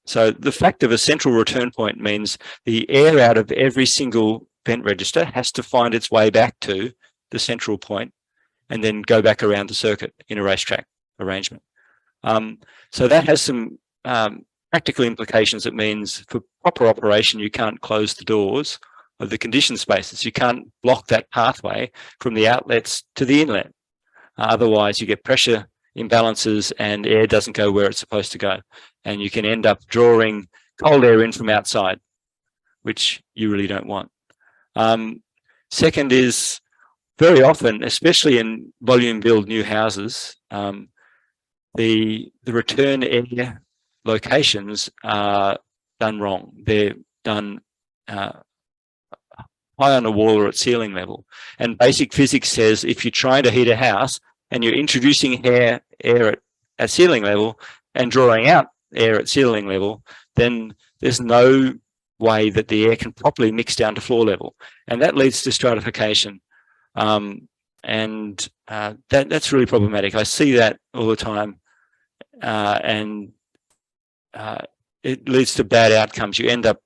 So the fact of a central return point means the air out of every single vent register has to find its way back to the central point and then go back around the circuit in a racetrack arrangement. So that has some practical implications. It means for proper operation, you can't close the doors of the conditioned spaces. You can't block that pathway from the outlets to the inlet. Otherwise, you get pressure imbalances and air doesn't go where it's supposed to go. And you can end up drawing cold air in from outside, which you really don't want. Second is, very often, especially in volume build new houses, the return air locations are done wrong. They're done high on a wall or at ceiling level. And basic physics says if you're trying to heat a house and you're introducing air at ceiling level and drawing out air at ceiling level, then there's no way that the air can properly mix down to floor level. And that leads to stratification. That's really problematic. I see that all the time. It leads to bad outcomes. You end up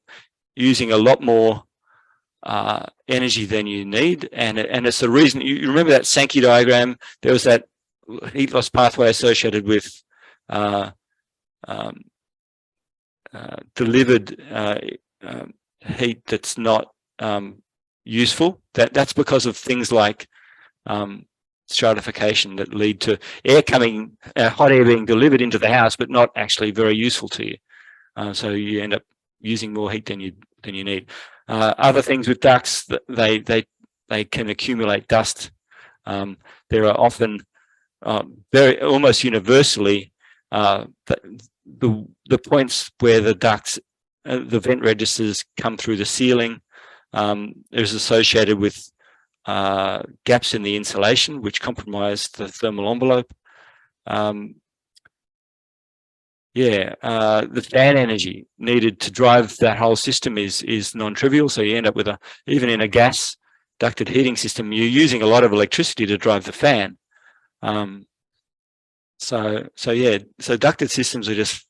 using a lot more energy than you need, and it's the reason. You remember that Sankey diagram? There was that heat loss pathway associated with delivered heat that's not useful. That's because of things like stratification that lead to air coming, hot air being delivered into the house, but not actually very useful to you. So you end up using more heat than you need. Other things with ducts, they can accumulate dust. There are often almost universally the points where the ducts, the vent registers come through the ceiling is associated with gaps in the insulation, which compromise the thermal envelope. The fan energy needed to drive that whole system is non-trivial. So you end up with even in a gas ducted heating system, you're using a lot of electricity to drive the fan. So ducted systems are just,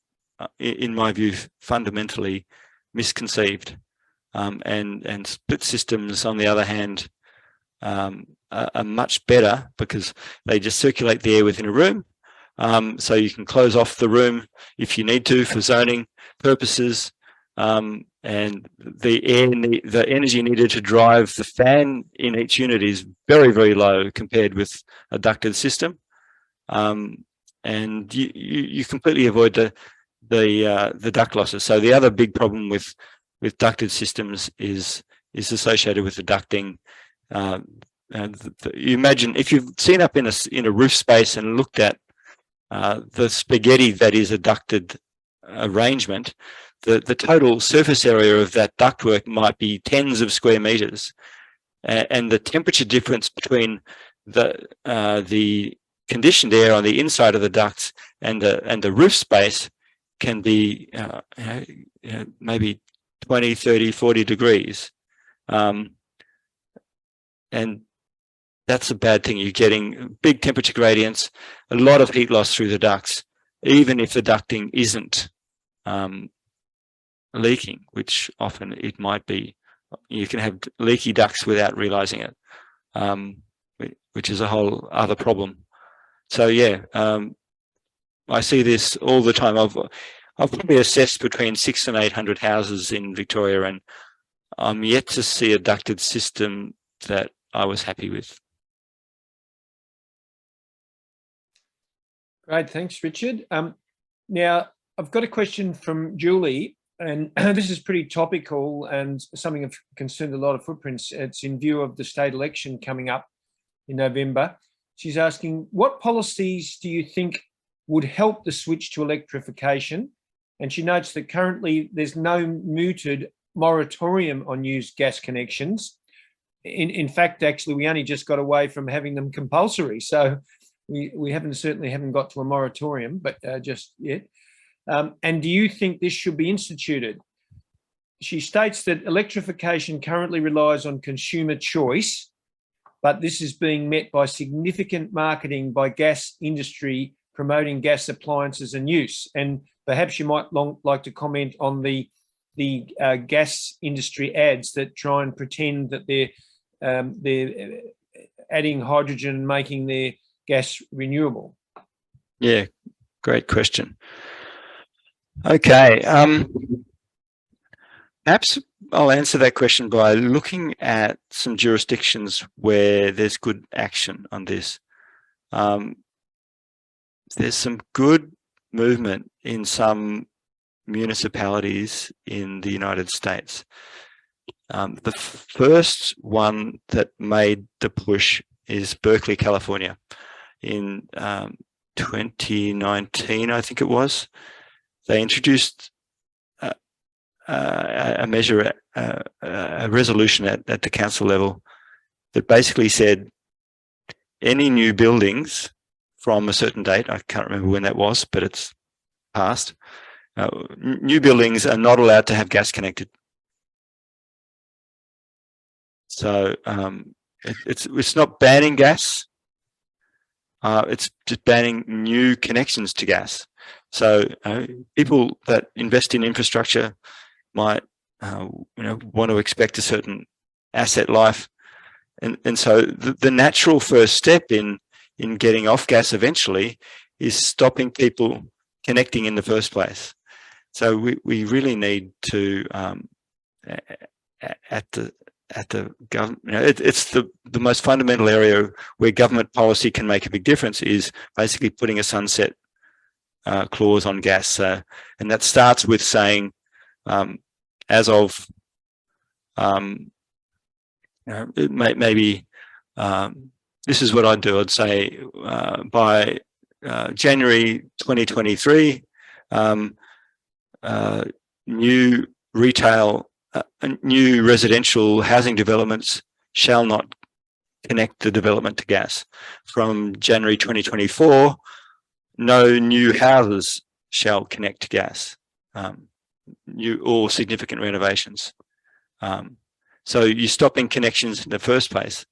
in my view, fundamentally misconceived. And split systems, on the other hand, are much better because they just circulate the air within a room. So you can close off the room if you need to for zoning purposes. And the energy needed to drive the fan in each unit is very, very low compared with a ducted system. And you completely avoid the duct losses. So the other big problem with ducted systems is associated with the ducting. You imagine if you've seen up in a roof space and looked at the spaghetti that is a ducted arrangement, the total surface area of that ductwork might be tens of square meters, and the temperature difference between the conditioned air on the inside of the ducts and the roof space can be maybe 20, 30, 40 degrees. And that's a bad thing. You're getting big temperature gradients, a lot of heat loss through the ducts, even if the ducting isn't leaking, which often it might be. You can have leaky ducts without realizing it, which is a whole other problem. So yeah, I see this all the time. I've probably assessed between 600 and 800 houses in Victoria, and I'm yet to see a ducted system that I was happy with. Great, thanks, Richard. Now, I've got a question from Julie, and this is pretty topical and something of concern to a lot of footprints. It's in view of the state election coming up in November. She's asking, what policies do you think would help the switch to electrification? And she notes that currently there's no mooted moratorium on used gas connections. In fact, actually, we only just got away from having them compulsory. So we certainly haven't got to a moratorium, but just yet. And do you think this should be instituted? She states that electrification currently relies on consumer choice, but this is being met by significant marketing by gas industry promoting gas appliances and use. And perhaps you might like to comment on the gas industry ads that try and pretend that they're adding hydrogen and making their gas renewable. Yeah, great question. Okay, perhaps I'll answer that question by looking at some jurisdictions where there's good action on this. There's some good movement in some municipalities in the United States. The first one that made the push is Berkeley, California. In 2019, I think it was, they introduced a measure, a resolution at the council level that basically said any new buildings from a certain date, I can't remember when that was, but it's passed, new buildings are not allowed to have gas connected. So it's not banning gas, it's just banning new connections to gas. So people that invest in infrastructure might want to expect a certain asset life, and so the natural first step in getting off gas eventually is stopping people connecting in the first place. So we really need to at the government, it's the most fundamental area where government policy can make a big difference, is basically putting a sunset clause on gas. And that starts with saying, as of maybe this is what I'd do. I'd say by January 2023, new retail, new residential housing developments shall not connect the development to gas. From January 2024, no new houses shall connect to gas, new or significant renovations. So you're stopping connections in the first place.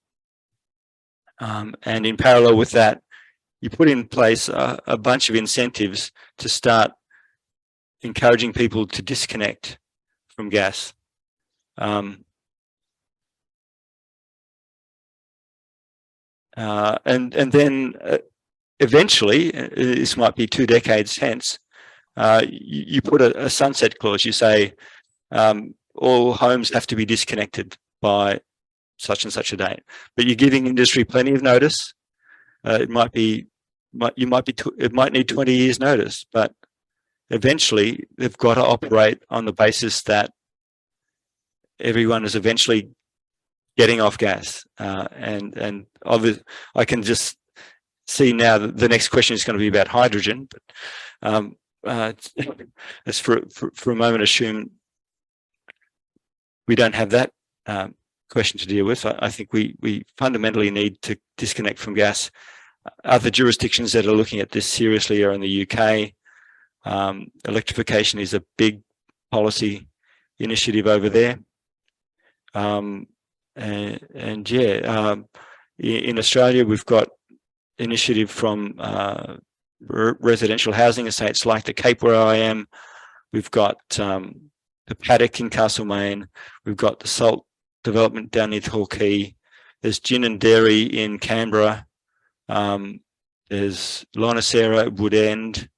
And in parallel with that, you put in place a bunch of incentives to start encouraging people to disconnect from gas. And then eventually, this might be 2 decades hence, you put a sunset clause. You say all homes have to be disconnected by such and such a date, but you're giving industry plenty of notice. It might need 20 years notice, but eventually they've got to operate on the basis that everyone is eventually getting off gas. And obviously, I can just see now that the next question is going to be about hydrogen, but let's for a moment assume we don't have that question to deal with. I think we fundamentally need to disconnect from gas. Other jurisdictions that are looking at this seriously are in the UK, Electrification is a big policy initiative over there. In Australia, we've got initiative from residential housing estates like the Cape where I am. We've got the paddock in Castlemaine. We've got the salt development down near Torquay. There's gin and dairy in Canberra. There's Lonicera at Wood End.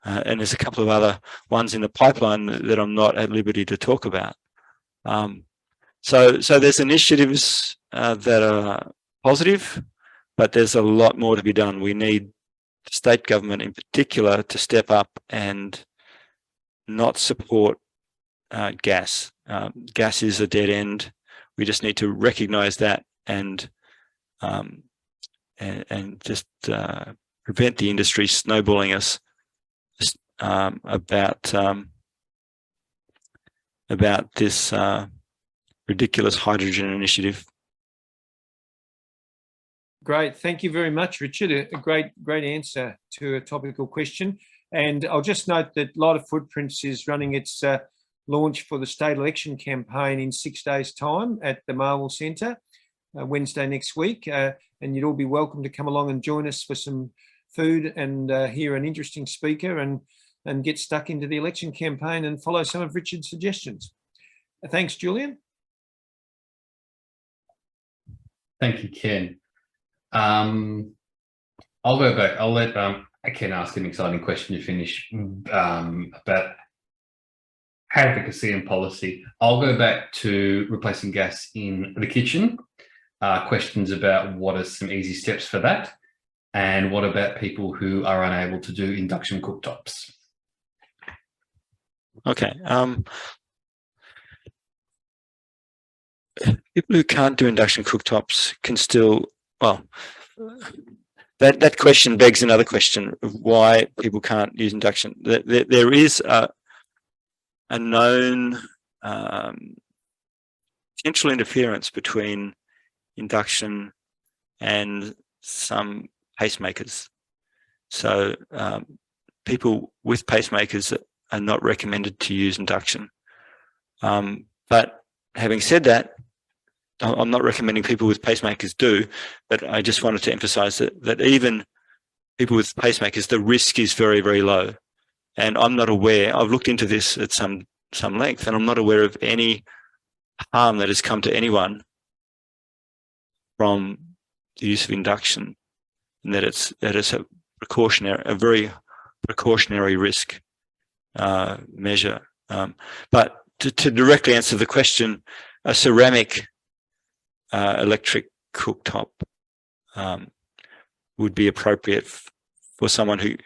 And there's a couple of other ones in the pipeline that I'm not at liberty to talk about. So there's initiatives that are positive, but there's a lot more to be done. We need the state government in particular to step up and not support gas. Gas is a dead end. We just need to recognise that and just prevent the industry snowballing us about this ridiculous hydrogen initiative. Great, thank you very much, Richard. A great answer to a topical question. And I'll just note that Light of Footprints is running its launch for the state election campaign in 6 days' time at the Marvel Centre, Wednesday next week. And you'd all be welcome to come along and join us for some food and hear an interesting speaker and get stuck into the election campaign and follow some of Richard's suggestions. Thanks, Julian. Thank you, Ken. I'll go back. I'll let Ken ask an exciting question to finish about advocacy and policy. I'll go back to replacing gas in the kitchen. Questions about what are some easy steps for that, and what about people who are unable to do induction cooktops? Okay. People who can't do induction cooktops can still, well, that question begs another question of why people can't use induction. There is a known potential interference between induction and some pacemakers. So people with pacemakers are not recommended to use induction. But having said that, I'm not recommending people with pacemakers do, but I just wanted to emphasize that even people with pacemakers, the risk is very, very low. And I'm not aware, I've looked into this at some length, and I'm not aware of any harm that has come to anyone from the use of induction, and that it's a very precautionary risk measure. But to directly answer the question, a ceramic electric cooktop would be appropriate for someone who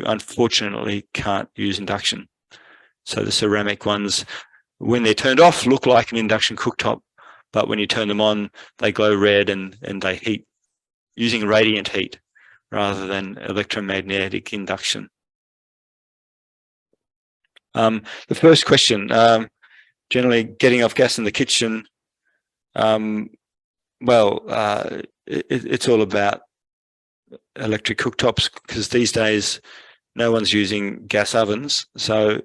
unfortunately can't use induction. So the ceramic ones, when they're turned off, look like an induction cooktop, but when you turn them on, they glow red and they heat using radiant heat rather than electromagnetic induction. The first question, generally getting off gas in the kitchen. It's all about electric cooktops, because these days no one's using gas ovens. So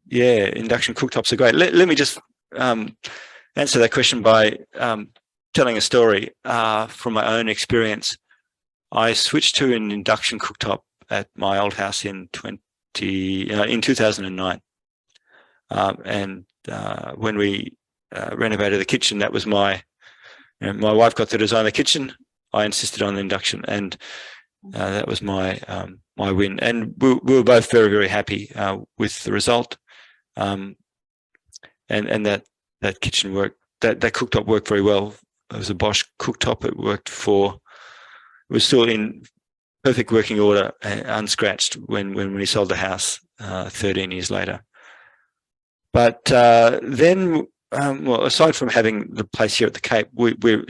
induction cooktops are great. Let me just answer that question by telling a story from my own experience. I switched to an induction cooktop at my old house in 2009, and when we renovated the kitchen, that was my wife got to design the kitchen. I insisted on the induction, and that was my win. And we were both very, very happy with the result. And that kitchen worked. That cooktop worked very well. It was a Bosch cooktop. It was still in perfect working order, unscratched when we sold the house 13 years later. But then, aside from having the place here at the Cape, we're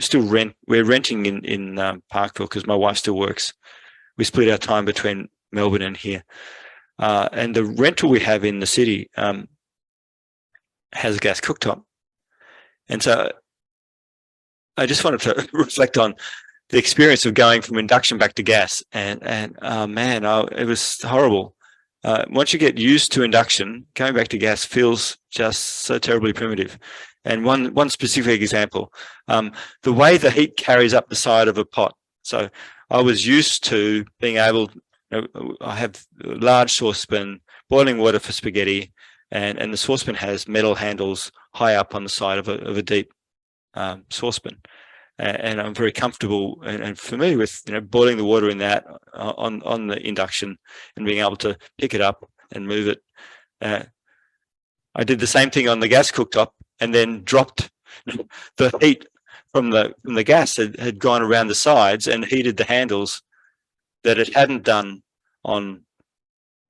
renting in Parkville, because my wife still works. We split our time between Melbourne and here. And the rental we have in the city has a gas cooktop. And so I just wanted to reflect on the experience of going from induction back to gas, and man, it was horrible. Once you get used to induction, going back to gas feels just so terribly primitive. And one specific example, the way the heat carries up the side of a pot. So I was used to being able, I have a large saucepan, boiling water for spaghetti, and the saucepan has metal handles high up on the side of a deep saucepan. And I'm very comfortable and familiar with boiling the water in that on the induction and being able to pick it up and move it. I did the same thing on the gas cooktop, and then dropped the heat from the gas had gone around the sides and heated the handles that it hadn't done on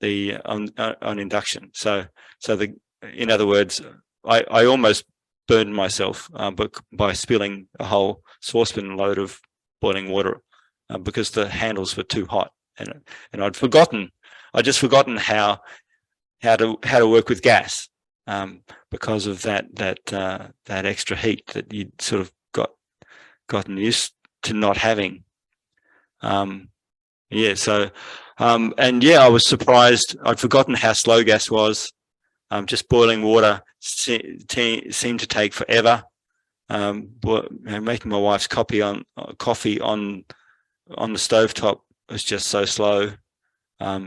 induction. So in other words, I almost burned myself but by spilling a whole saucepan load of boiling water because the handles were too hot, and I'd just forgotten how to work with gas because of that extra heat that you'd sort of gotten used to not having. I was surprised. I'd forgotten how slow gas was. Just boiling water seemed to take forever. Making my wife's coffee on the stovetop was just so slow.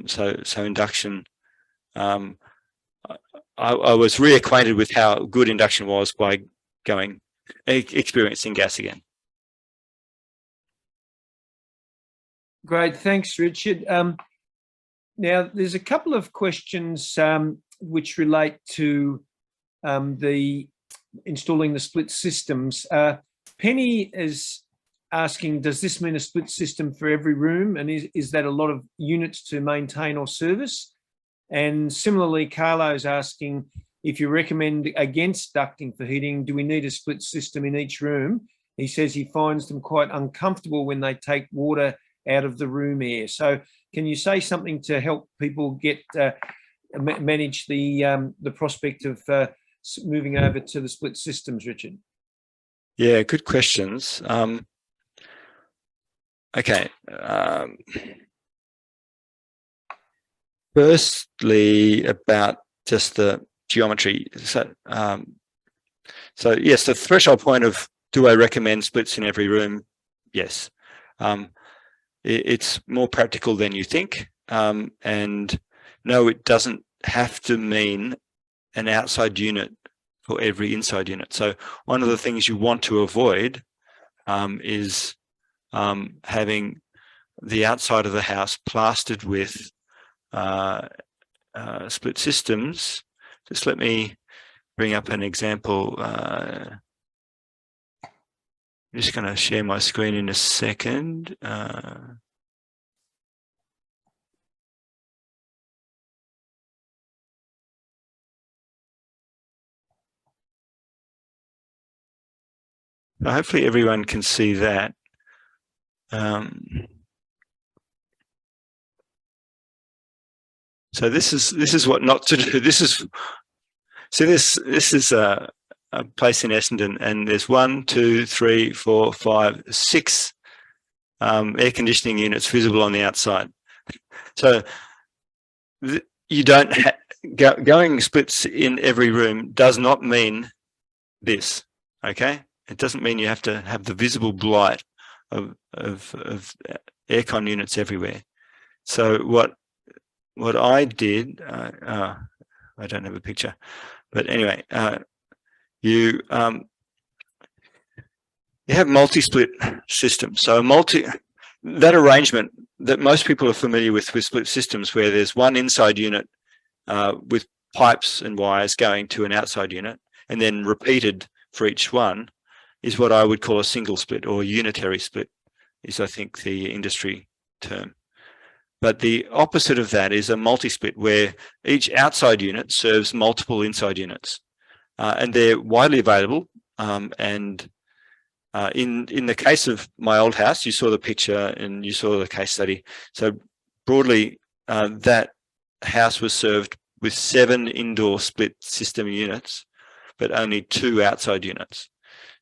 So induction. I was reacquainted with how good induction was by experiencing gas again. Great, thanks, Richard. Now, there's a couple of questions which relate to the installing the split systems. Penny is asking, does this mean a split system for every room? And is that a lot of units to maintain or service? And similarly, Carlo's asking, if you recommend against ducting for heating, do we need a split system in each room? He says he finds them quite uncomfortable when they take water out of the room air. So can you say something to help people get manage the prospect of moving over to the split systems, Richard? Yeah, good questions. Okay. Firstly, about just the geometry. So yes, the threshold point of do I recommend splits in every room? Yes. It's more practical than you think. And no, it doesn't have to mean an outside unit for every inside unit. So one of the things you want to avoid is having the outside of the house plastered with split systems. Just let me bring up an example. I'm just going to share my screen in a second. Hopefully everyone can see that. So this is what not to do. This is a place in Essendon, and there's 1, 2, 3, 4, 5, 6 air conditioning units visible on the outside. So you don't going splits in every room does not mean this. Okay, it doesn't mean you have to have the visible blight of aircon units everywhere. So what I did, I don't have a picture, but anyway, you have multi-split systems. So that arrangement that most people are familiar with split systems, where there's one inside unit with pipes and wires going to an outside unit, and then repeated for each one, is what I would call a single split, or unitary split, is I think the industry term. But the opposite of that is a multi-split, where each outside unit serves multiple inside units, and they're widely available. In the case of my old house, you saw the picture and you saw the case study. So broadly, that house was served with 7 indoor split system units, but only 2 outside units.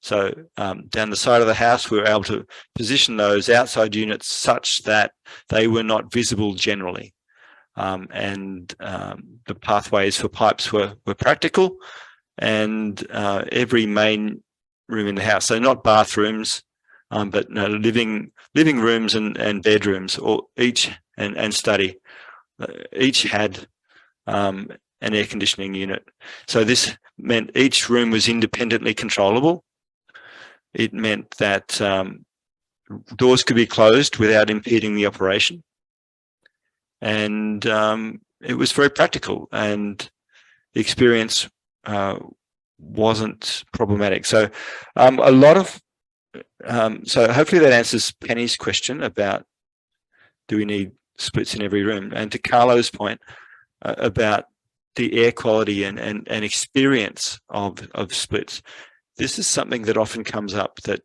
So down the side of the house, we were able to position those outside units such that they were not visible generally. The pathways for pipes were practical, and every main room in the house, so not bathrooms, but no, living rooms and bedrooms, or each and study, each had an air conditioning unit. So this meant each room was independently controllable. It meant that doors could be closed without impeding the operation. And it was very practical, and the experience wasn't problematic. So a lot of, so hopefully that answers Penny's question about, do we need splits in every room? And to Carlo's point about the air quality and experience of splits, this is something that often comes up, that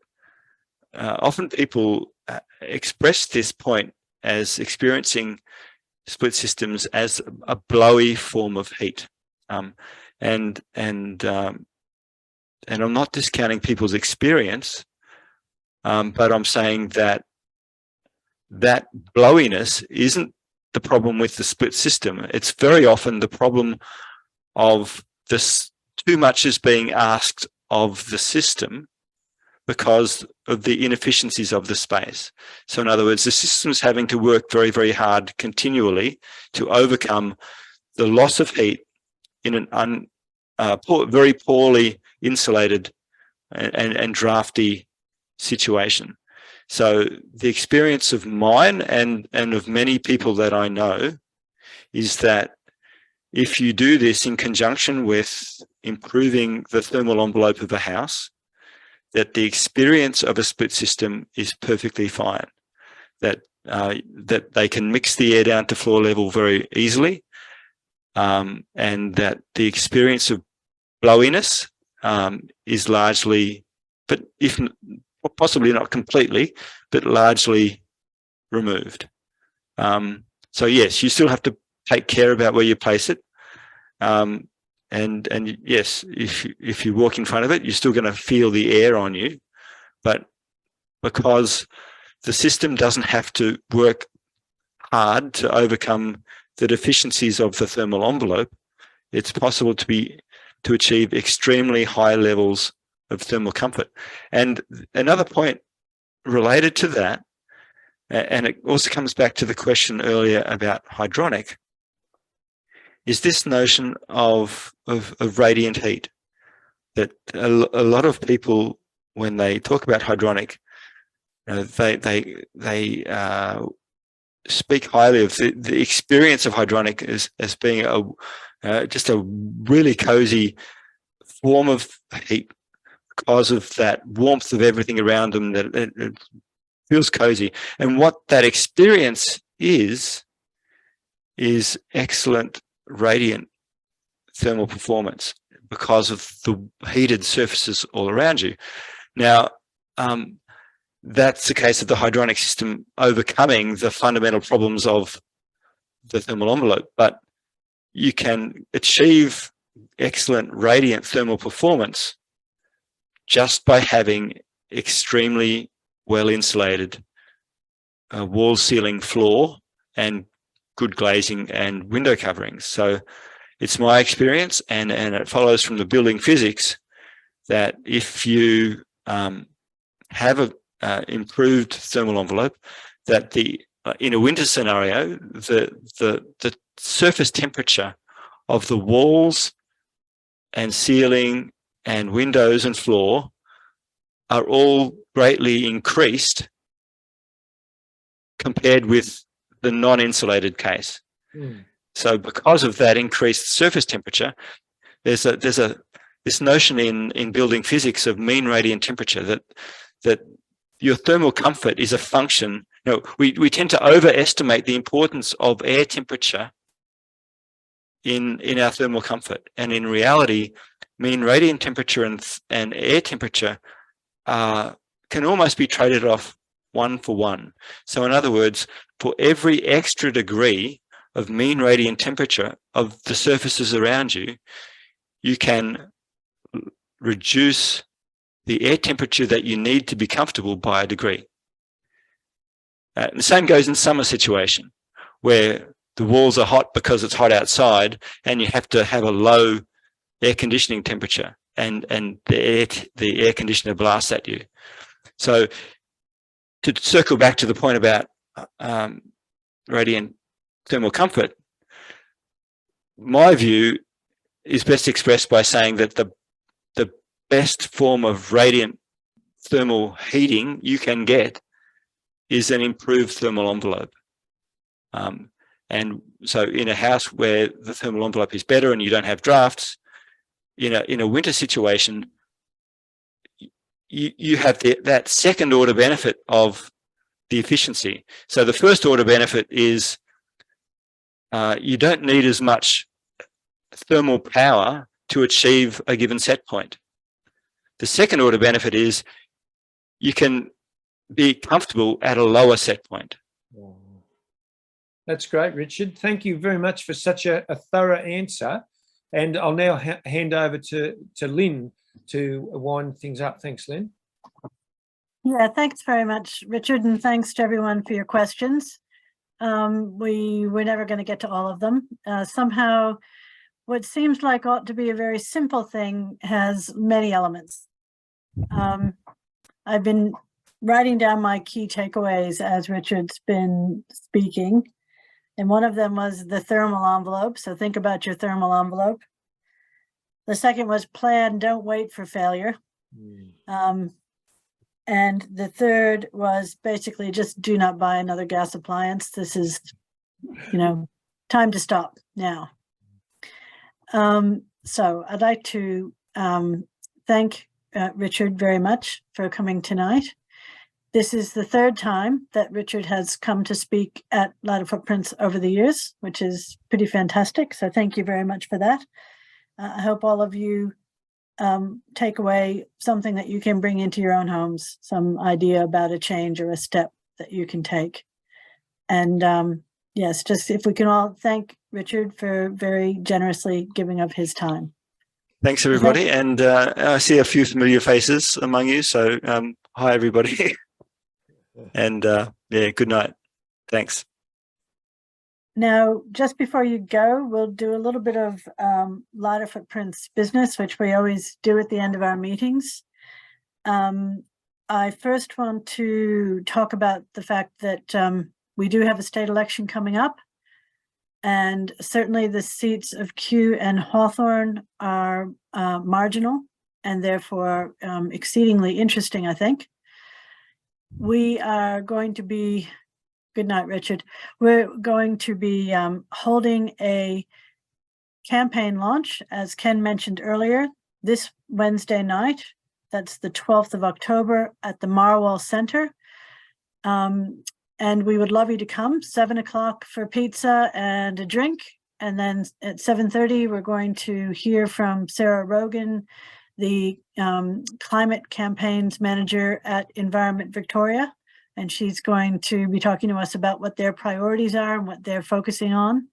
often people express this point as experiencing split systems as a blowy form of heat. And I'm not discounting people's experience, but I'm saying that blowiness isn't the problem with the split system. It's very often the problem of this, too much is being asked of the system because of the inefficiencies of the space. So in other words, the system's having to work very, very hard continually to overcome the loss of heat in an very poorly insulated and drafty situation. So the experience of mine and of many people that I know is that if you do this in conjunction with improving the thermal envelope of a house, that the experience of a split system is perfectly fine, that they can mix the air down to floor level very easily, and that the experience of blowiness is largely, but if possibly not completely, but largely removed. So yes, you still have to take care about where you place it. And yes, if you walk in front of it, you're still going to feel the air on you, but because the system doesn't have to work hard to overcome the deficiencies of the thermal envelope, it's possible to achieve extremely high levels of thermal comfort. And another point related to that, and it also comes back to the question earlier about hydronic, is this notion of radiant heat. That a lot of people, when they talk about hydronic, they speak highly of the experience of hydronic as being just a really cozy form of heat because of that warmth of everything around them, that it feels cozy. And what that experience is excellent radiant thermal performance because of the heated surfaces all around you. Now, that's the case of the hydronic system overcoming the fundamental problems of the thermal envelope, but you can achieve excellent radiant thermal performance just by having extremely well insulated wall, ceiling, floor, and good glazing and window coverings. So it's my experience, and it follows from the building physics, that if you have a improved thermal envelope, that in a winter scenario, the surface temperature of the walls and ceiling and windows and floor are all greatly increased compared with the non-insulated case. So because of that increased surface temperature, there's this notion in building physics of mean radiant temperature, that your thermal comfort is a function. We tend to overestimate the importance of air temperature in our thermal comfort, and in reality, mean radiant temperature and air temperature can almost be traded off 1 for 1. So in other words, for every extra degree of mean radiant temperature of the surfaces around you, you can reduce the air temperature that you need to be comfortable by a degree. The same goes in summer situation, where the walls are hot because it's hot outside and you have to have a low air conditioning temperature, and the air conditioner blasts at you. So to circle back to the point about radiant thermal comfort, my view is best expressed by saying that the best form of radiant thermal heating you can get is an improved thermal envelope. And so in a house where the thermal envelope is better and you don't have drafts, in a winter situation, you have that second order benefit of the efficiency. So the first order benefit is you don't need as much thermal power to achieve a given set point. The second order benefit is you can be comfortable at a lower set point. That's great, Richard. Thank you very much for such a thorough answer. And I'll now hand over to Lynn to wind things up. Thanks, Lynn. Yeah, thanks very much, Richard, and thanks to everyone for your questions. We're never going to get to all of them. Somehow, what seems like ought to be a very simple thing has many elements. I've been writing down my key takeaways as Richard's been speaking, and one of them was the thermal envelope. So think about your thermal envelope. The second was plan, don't wait for failure. And the third was basically just do not buy another gas appliance. This is, time to stop now. So I'd like to thank Richard very much for coming tonight. This is the third time that Richard has come to speak at Lighter Footprints over the years, which is pretty fantastic. So thank you very much for that. I hope all of you take away something that you can bring into your own homes, some idea about a change or a step that you can take. And yes, just if we can all thank Richard for very generously giving of his time. Thanks, everybody. And I see a few familiar faces among you. So hi, everybody. And yeah, good night. Thanks. Now, just before you go, we'll do a little bit of Lighter Footprints business, which we always do at the end of our meetings. I first want to talk about the fact that we do have a state election coming up, and certainly the seats of Kew and Hawthorne are marginal and therefore exceedingly interesting, I think. We are going to be, good night, Richard. We're going to be holding a campaign launch, as Ken mentioned earlier, this Wednesday night. That's the 12th of October at the Marwell Center. And we would love you to come, 7 o'clock for pizza and a drink. And then at 7:30, we're going to hear from Sarah Rogan, the climate campaigns manager at Environment Victoria. And she's going to be talking to us about what their priorities are and what they're focusing on.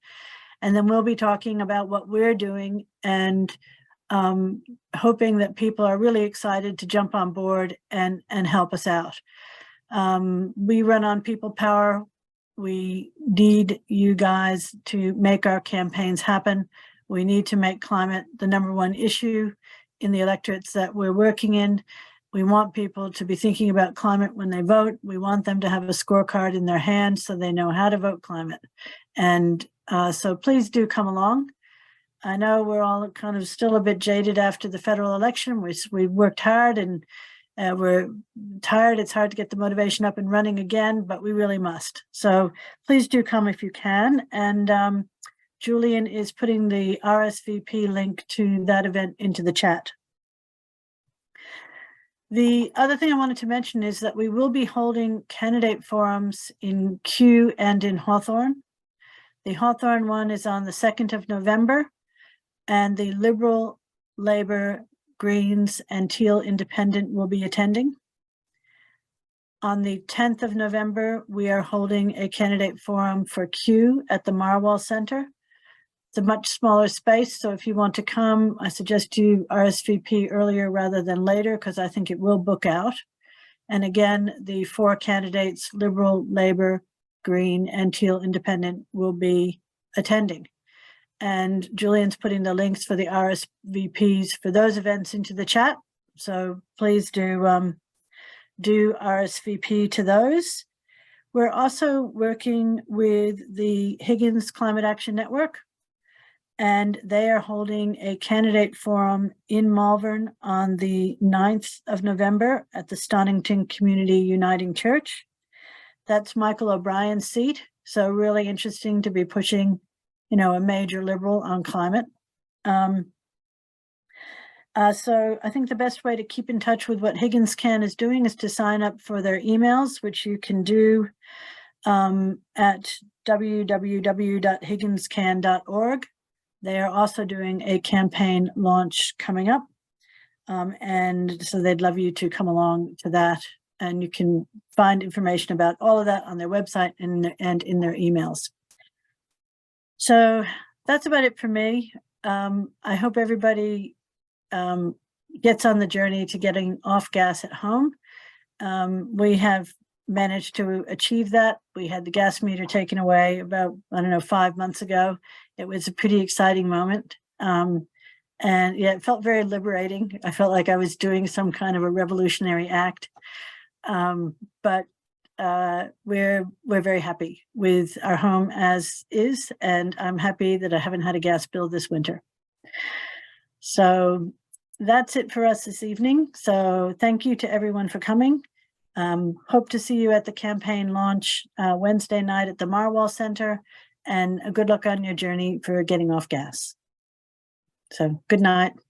And then we'll be talking about what we're doing and hoping that people are really excited to jump on board and help us out. We run on people power. We need you guys to make our campaigns happen. We need to make climate the #1 issue in the electorates that we're working in. We want people to be thinking about climate when they vote. We want them to have a scorecard in their hand so they know how to vote climate. And so please do come along. I know we're all kind of still a bit jaded after the federal election. We worked hard and we're tired. It's hard to get the motivation up and running again, but we really must. So please do come if you can. And Julian is putting the RSVP link to that event into the chat. The other thing I wanted to mention is that we will be holding candidate forums in Kew and in Hawthorne. The Hawthorne one is on the 2nd of November, and the Liberal, Labour, Greens, and Teal Independent will be attending. On the 10th of November, we are holding a candidate forum for Kew at the Marwell Center. It's a much smaller space, so if you want to come, I suggest you RSVP earlier rather than later, because I think it will book out. And again, the 4 candidates, Liberal, Labour, Green, and Teal Independent, will be attending. And Julian's putting the links for the RSVPs for those events into the chat. So please do RSVP to those. We're also working with the Higgins Climate Action Network, and they are holding a candidate forum in Malvern on the 9th of November at the Stonington Community Uniting Church. That's Michael O'Brien's seat. So really interesting to be pushing, a major Liberal on climate. So I think the best way to keep in touch with what Higgins Can is doing is to sign up for their emails, which you can do at www.higginscan.org. They are also doing a campaign launch coming up. And so they'd love you to come along to that. And you can find information about all of that on their website and in their emails. So that's about it for me. I hope everybody gets on the journey to getting off gas at home. We have managed to achieve that. We had the gas meter taken away about, 5 months ago. It was a pretty exciting moment. And yeah, it felt very liberating. I felt like I was doing some kind of a revolutionary act. But we're very happy with our home as is, and I'm happy that I haven't had a gas bill this winter. So that's it for us this evening. So thank you to everyone for coming. Hope to see you at the campaign launch Wednesday night at the Marwell Center, and good luck on your journey for getting off gas. So good night.